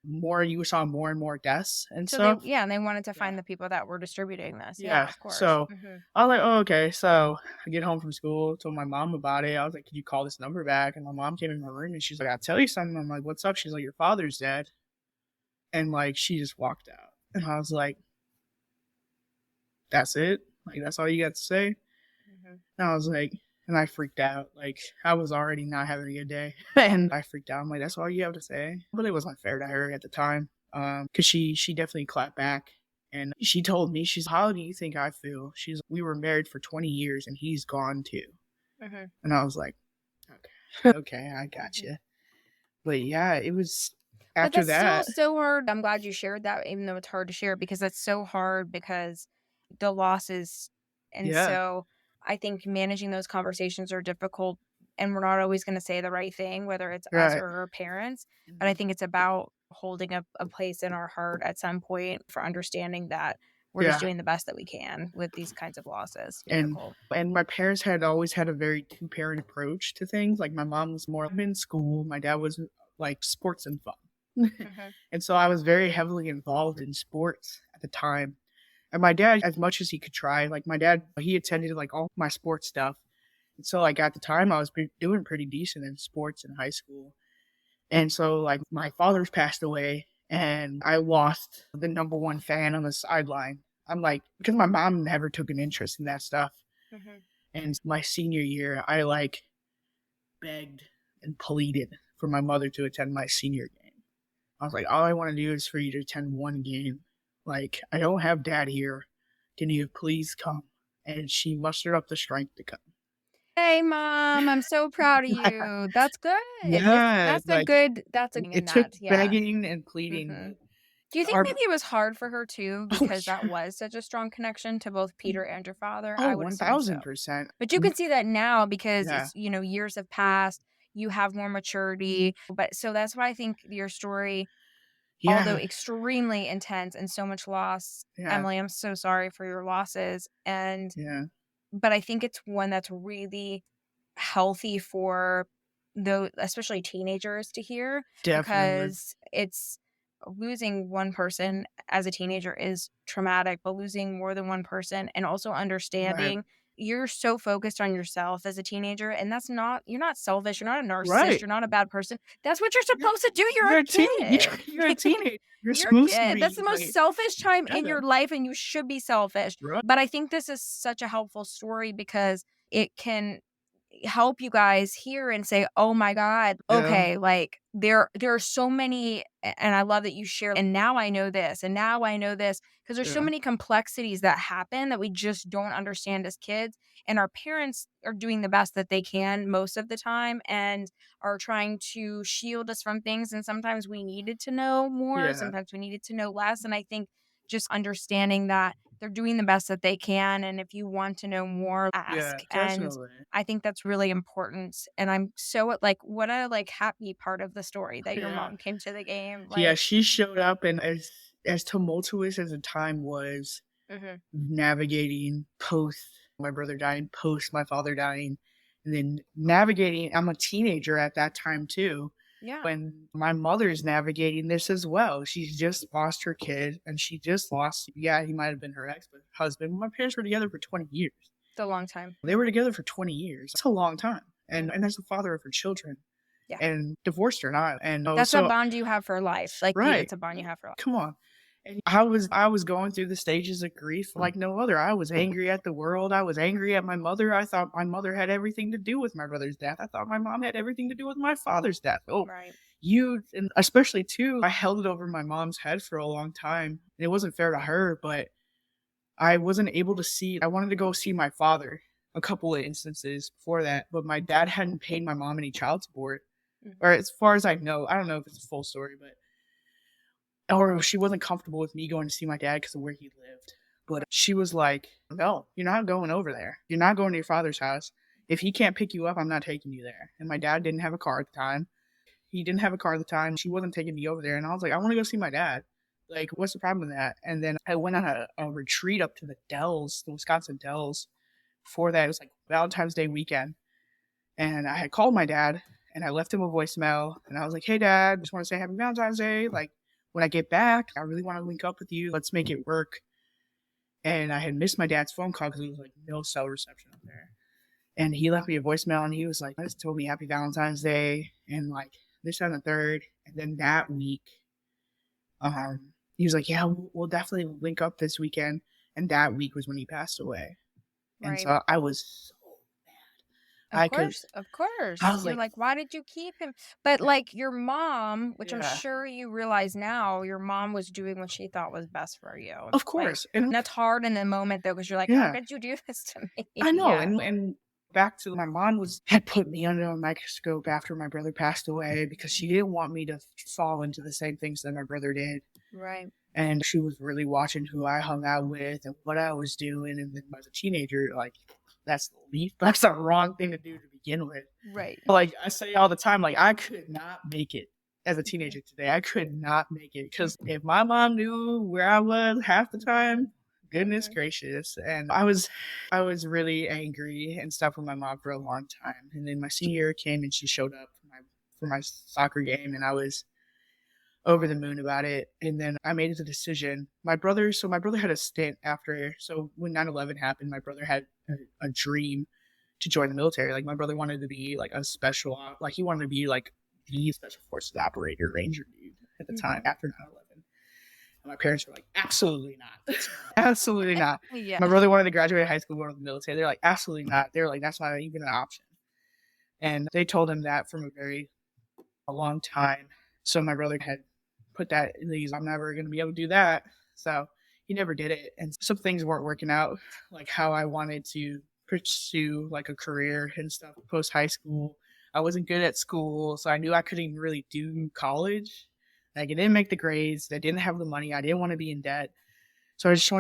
You saw more and more deaths and stuff. And they wanted to find the people that were distributing this. Yeah, of course. So I was like, oh, okay. So I get home from school, told my mom about it. I was like, could you call this number back? And my mom came in my room and she's like, I'll tell you something. I'm like, what's up? She's like, your father's dead. And she just walked out. And I was like, that's it? That's all you got to say? And I was like, and I freaked out. I was already not having a good day. And I freaked out. I'm like, that's all you have to say? But it was unfair to her at the time. Because she definitely clapped back. And she told me, how do you think I feel? We were married for 20 years and he's gone too. And I was like, okay, I got you. But yeah, it was after that. Still so hard. I'm glad you shared that, even though it's hard to share, because that's so hard because the losses. And so I think managing those conversations are difficult, and we're not always going to say the right thing, whether it's us or our parents. But I think it's about holding up a place in our heart at some point for understanding that we're just doing the best that we can with these kinds of losses. And my parents had always had a very two-parent approach to things. My mom was more in school. My dad was sports and fun. And so I was very heavily involved in sports at the time. And my dad, as much as he could try, my dad, he attended all my sports stuff. And so at the time I was doing pretty decent in sports in high school. And so my father's passed away and I lost the number one fan on the sideline. I'm because my mom never took an interest in that stuff. And my senior year, I begged and pleaded for my mother to attend my senior game. I was all I want to do is for you to attend one game. I don't have dad here. can you please come? And she mustered up the strength to come. Hey, Mom, I'm so proud of you. That's good. Yeah, That's a good, it took begging and pleading. Mhm. Do you think maybe it was hard for her too, because that was such a strong connection to both Peter and your father? I would assume so. 1000%. But you can see that now because it's, years have passed, you have more maturity. But so that's why I think your story, although extremely intense and so much loss, Emily, I'm so sorry for your losses. But I think it's one that's really healthy for especially teenagers to hear. Definitely. Because it's losing one person as a teenager is traumatic, but losing more than one person and also understanding you're so focused on yourself as a teenager, and you're not selfish, you're not a narcissist, you're not a bad person. That's what you're supposed to do. You're a kid. You're a teenager. You're You're a supposed to kid. be That's the most selfish time in your life, and you should be selfish. Right. But I think this is such a helpful story because it can help you guys hear and say, oh my God, okay, like there are so many, and I love that you share, and now I know this, and now I know this, because there's so many complexities that happen that we just don't understand as kids, and our parents are doing the best that they can most of the time and are trying to shield us from things, and sometimes we needed to know more, sometimes we needed to know less, and I think just understanding that they're doing the best that they can, and if you want to know more, ask. And I think that's really important. And I'm so what a happy part of the story that your mom came to the game. She showed up, and as tumultuous as the time was, navigating post my brother dying, post my father dying, and then navigating. I'm a teenager at that time too. Yeah. When my mother's navigating this as well. She's just lost her kid, and she just lost, he might have been her ex-husband. My parents were together for 20 years. It's a long time. They were together for 20 years. It's a long time. And as the father of her children. Yeah. And divorced or not. And that's a bond you have for life. It's a bond you have for life. Come on. And I was going through the stages of grief like no other. I was angry at the world. I was angry at my mother. I thought my mother had everything to do with my brother's death. I thought my mom had everything to do with my father's death. And especially too, I held it over my mom's head for a long time. And it wasn't fair to her, but I wasn't able to see. I wanted to go see my father a couple of instances before that, but my dad hadn't paid my mom any child support. Or as far as I know, I don't know if it's a full story, or she wasn't comfortable with me going to see my dad because of where he lived. But she was like, no, you're not going over there. You're not going to your father's house. If he can't pick you up, I'm not taking you there. And my dad didn't have a car at the time. He didn't have a car at the time. She wasn't taking me over there. And I was like, I want to go see my dad. Like, what's the problem with that? And then I went on a retreat up to the Dells, the Wisconsin Dells. Before that, it was like Valentine's Day weekend. And I had called my dad, and I left him a voicemail. And I was like, hey, Dad, just want to say happy Valentine's Day. Like, when I get back, I really want to link up with you. Let's make it work. And I had missed my dad's phone call because there was like no cell reception up there. And he left me a voicemail, and he was like, just told me happy Valentine's Day and like this on the third. And then that week, he was like, yeah, we'll definitely link up this weekend. And that week was when he passed away. And so I was Of course. I was You're like, why did you keep him? But like your mom, which I'm sure you realize now, your mom was doing what she thought was best for you. Of course. And that's hard in the moment though, because you're like, how could you do this to me? I know. And back to my mom had put me under a microscope after my brother passed away because she didn't want me to fall into the same things that my brother did. Right. And she was really watching who I hung out with and what I was doing. And then as a teenager, like, that's the wrong thing to do to begin with. Right. Like I say all the time, like I could not make it as a teenager today. I could not make it because if my mom knew where I was half the time, goodness gracious. And I was really angry and stuff with my mom for a long time. And then my senior year came and she showed up for my soccer game, and I was over the moon about it. And then I made the decision. My brother had a stint after. So when 9/11 happened, my brother had a dream to join the military. Like my brother wanted to be like a special, like he wanted to be like the special forces operator ranger dude at the time after 9/11. And my parents were like, absolutely not. Absolutely not. Yeah. My brother wanted to graduate high school, go to the military. They're like, absolutely not. They're like, that's not even an option. And they told him that from a long time. So my brother had put that in these, I'm never going to be able to do that. So he never did it. And some things weren't working out like how I wanted to pursue like a career and stuff post high school. I wasn't good at school, so I knew I couldn't really do college. Like, I didn't make the grades. I didn't have the money. I didn't want to be in debt. So I just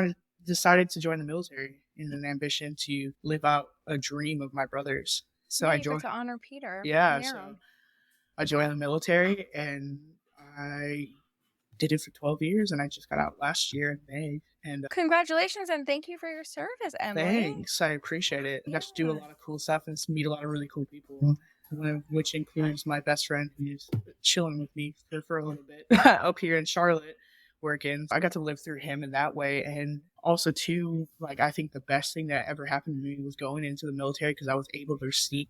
decided to join the military in an ambition to live out a dream of my brother's. So Yeah, I you got joined. to honor Peter. Yeah, so I joined the military and I did it for 12 years, and I just got out last year in May. And Congratulations and thank you for your service, Emily. thanks, I appreciate it. I got to do a lot of cool stuff and meet a lot of really cool people, one of which includes my best friend who's chilling with me for a little bit up here in Charlotte working. I got to live through him in that way. And also too, like, I think the best thing that ever happened to me was going into the military, because I was able to seek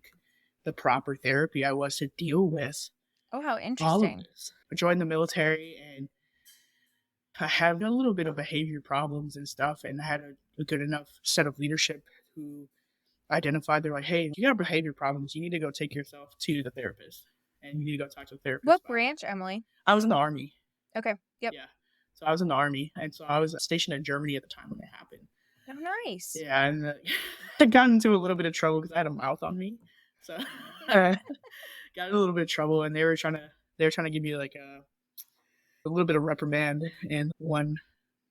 the proper therapy I was to deal with Oh, how all of interesting. this. I joined the military and I had a little bit of behavior problems and stuff, and I had a good enough set of leadership who identified, they're like, hey, if you got behavior problems, you need to go take yourself to the therapist, and you need to go talk to the therapist. What branch, Emily? I was in the Army. Okay. Yep. Yeah. So I was in the Army, and so I was stationed in Germany at the time when it happened. Oh, nice. Yeah, and I got into a little bit of trouble because I had a mouth on me. So got in a little bit of trouble, and they were trying to give me like a little bit of reprimand. And one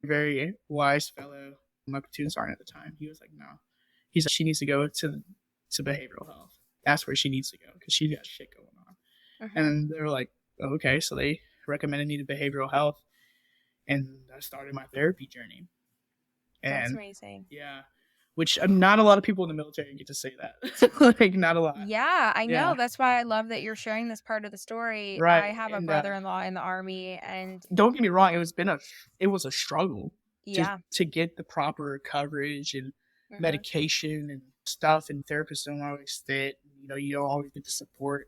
very wise fellow, my platoon sergeant at the time, he was like, no. He's like, she needs to go to behavioral health. That's where she needs to go because she's got shit going on. And they were like, okay. So they recommended me to behavioral health, and I started my therapy journey. And that's amazing. Yeah. Which not a lot of people in the military get to say that. Like, not a lot. Yeah, I know. That's why I love that you're sharing this part of the story. Right. I have a brother-in-law in the Army, and don't get me wrong, it was a struggle. Yeah. To get the proper coverage and medication and stuff, and therapists don't always fit. You don't always get the support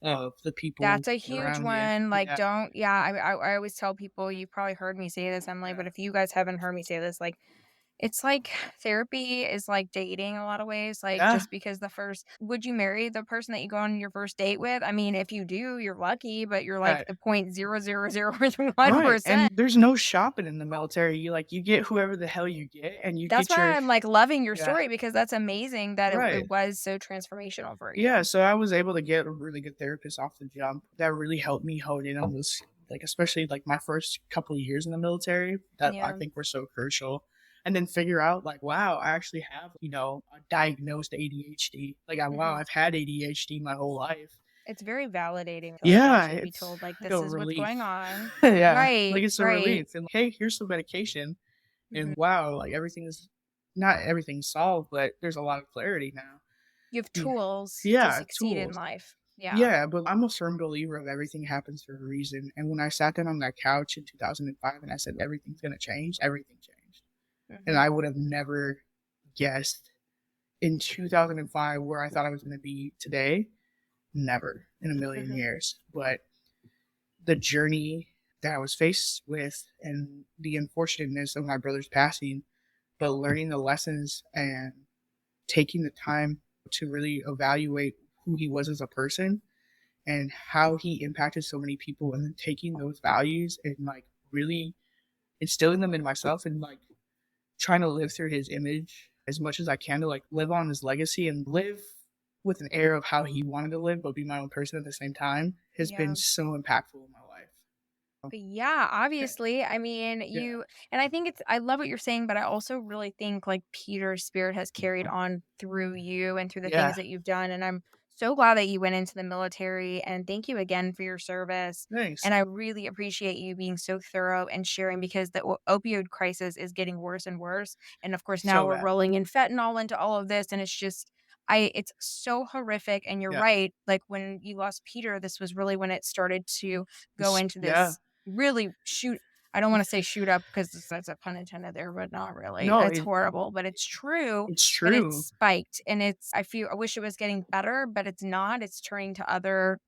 of the people. That's a huge one. Like, I always tell people, you probably heard me say this, Emily, but if you guys haven't heard me say this, like, it's like therapy is like dating a lot of ways. Like, just because would you marry the person that you go on your first date with? I mean, if you do, you're lucky, but you're like the 0.0001%. Right. And there's no shopping in the military. You get whoever the hell you get, and that's why I'm like loving your story, because that's amazing that it was so transformational for you. Yeah. So I was able to get a really good therapist off the jump that really helped me hone in on this, like, especially like my first couple of years in the military that I think were so crucial. And then figure out, like, wow, I actually have, a diagnosed ADHD. Like, wow, I've had ADHD my whole life. It's very validating. To be told, like, this is relief. What's going on. Right. Like, it's a relief. And, hey, here's some medication. And wow, like, not everything's solved, but there's a lot of clarity now. You have tools to succeed in life. Yeah, but I'm a firm believer of everything happens for a reason. And when I sat down on that couch in 2005 and I said, everything's going to change, everything changed. And I would have never guessed in 2005 where I thought I was going to be today. Never in a million years. But the journey that I was faced with and the unfortunateness of my brother's passing, but learning the lessons and taking the time to really evaluate who he was as a person and how he impacted so many people, and then taking those values and like really instilling them in myself and like trying to live through his image as much as I can to like live on his legacy and live with an air of how he wanted to live, but be my own person at the same time has been so impactful in my life. Yeah, obviously. I mean, and I think I love what you're saying, but I also really think like Peter's spirit has carried on through you and through the things that you've done. And I'm so glad that you went into the military, and thank you again for your service. Thanks. And I really appreciate you being so thorough and sharing, because the opioid crisis is getting worse and worse. And of course, now we're rolling in fentanyl into all of this, and it's just, it's so horrific. And you're right. Like, when you lost Peter, this was really when it started to go into this really I don't want to say shoot up, because that's a pun intended there, but not really. No, it's horrible, but it's true. It's true. And it's spiked, and I wish it was getting better, but it's not. It's turning to other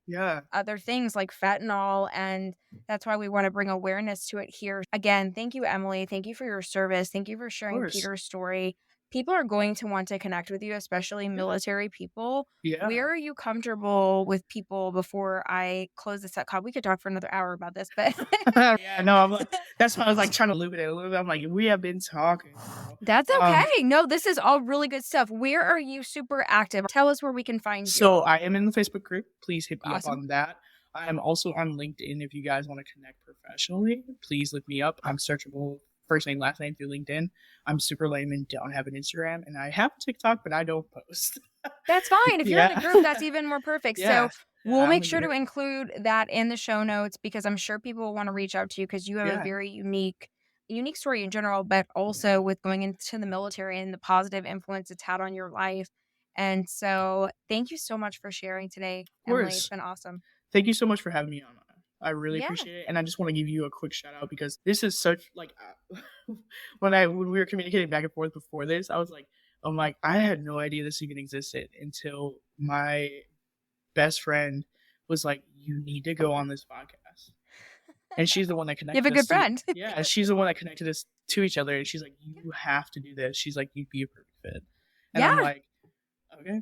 things like fentanyl, and that's why we want to bring awareness to it here. Again, thank you, Emily. Thank you for your service. Thank you for sharing Peter's story. people are going to want to connect with you, especially military people. Yeah. Where are you comfortable with people before I close this up? We could talk for another hour about this, but yeah, no, I'm like, that's why I was like trying to loop it in a little bit. I'm like, we have been talking. That's okay. No, this is all really good stuff. Where are you super active? Tell us where we can find you. So I am in the Facebook group. Please hit me Awesome. up on that. I am also on LinkedIn. If you guys want to connect professionally, please look me up. I'm searchable first name, last name through LinkedIn. I'm super lame and don't have an Instagram. And I have a TikTok, but I don't post. That's fine. If you're in a group, that's even more perfect. Yeah. So we'll make sure to include that in the show notes because I'm sure people will want to reach out to you because you have a very unique story in general, but also with going into the military and the positive influence it's had on your life. And so thank you so much for sharing today, Emily. It's been awesome. Thank you so much for having me on. I really appreciate it. And I just want to give you a quick shout out because this is such like when we were communicating back and forth before this, I was like, I had no idea this even existed until my best friend was like, you need to go on this podcast. And she's the one that connected us. You have a good friend. Yeah, she's the one that connected us to each other. And she's like, you have to do this. She's like, you'd be a perfect fit. And I'm like, okay.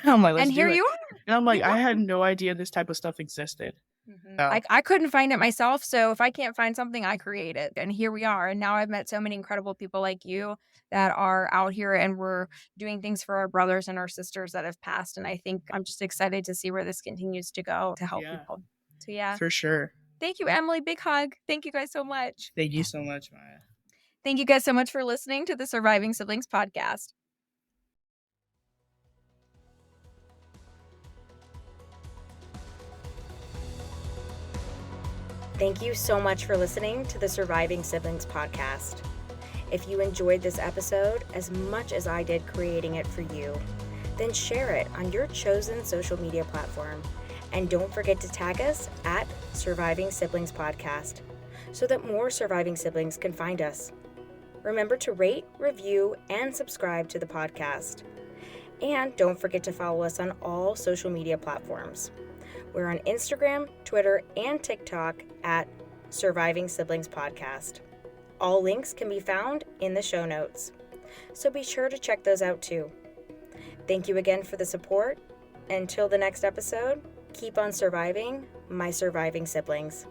I'm like, let's and do here it. You are. And I'm like, I had no idea this type of stuff existed. I couldn't find it myself. So if I can't find something, I create it. And here we are. And now I've met so many incredible people like you that are out here and we're doing things for our brothers and our sisters that have passed. And I think I'm just excited to see where this continues to go to help people. So yeah. For sure. Thank you, Emily. Big hug. Thank you guys so much. Thank you so much, Maya. Thank you guys so much for listening to the Surviving Siblings podcast. Thank you so much for listening to the Surviving Siblings podcast. If you enjoyed this episode as much as I did creating it for you, then share it on your chosen social media platform. And don't forget to tag us at Surviving Siblings Podcast so that more surviving siblings can find us. Remember to rate, review, and subscribe to the podcast. And don't forget to follow us on all social media platforms. We're on Instagram, Twitter, and TikTok at Surviving Siblings Podcast. All links can be found in the show notes, so be sure to check those out too. Thank you again for the support. Until the next episode, keep on surviving, my surviving siblings.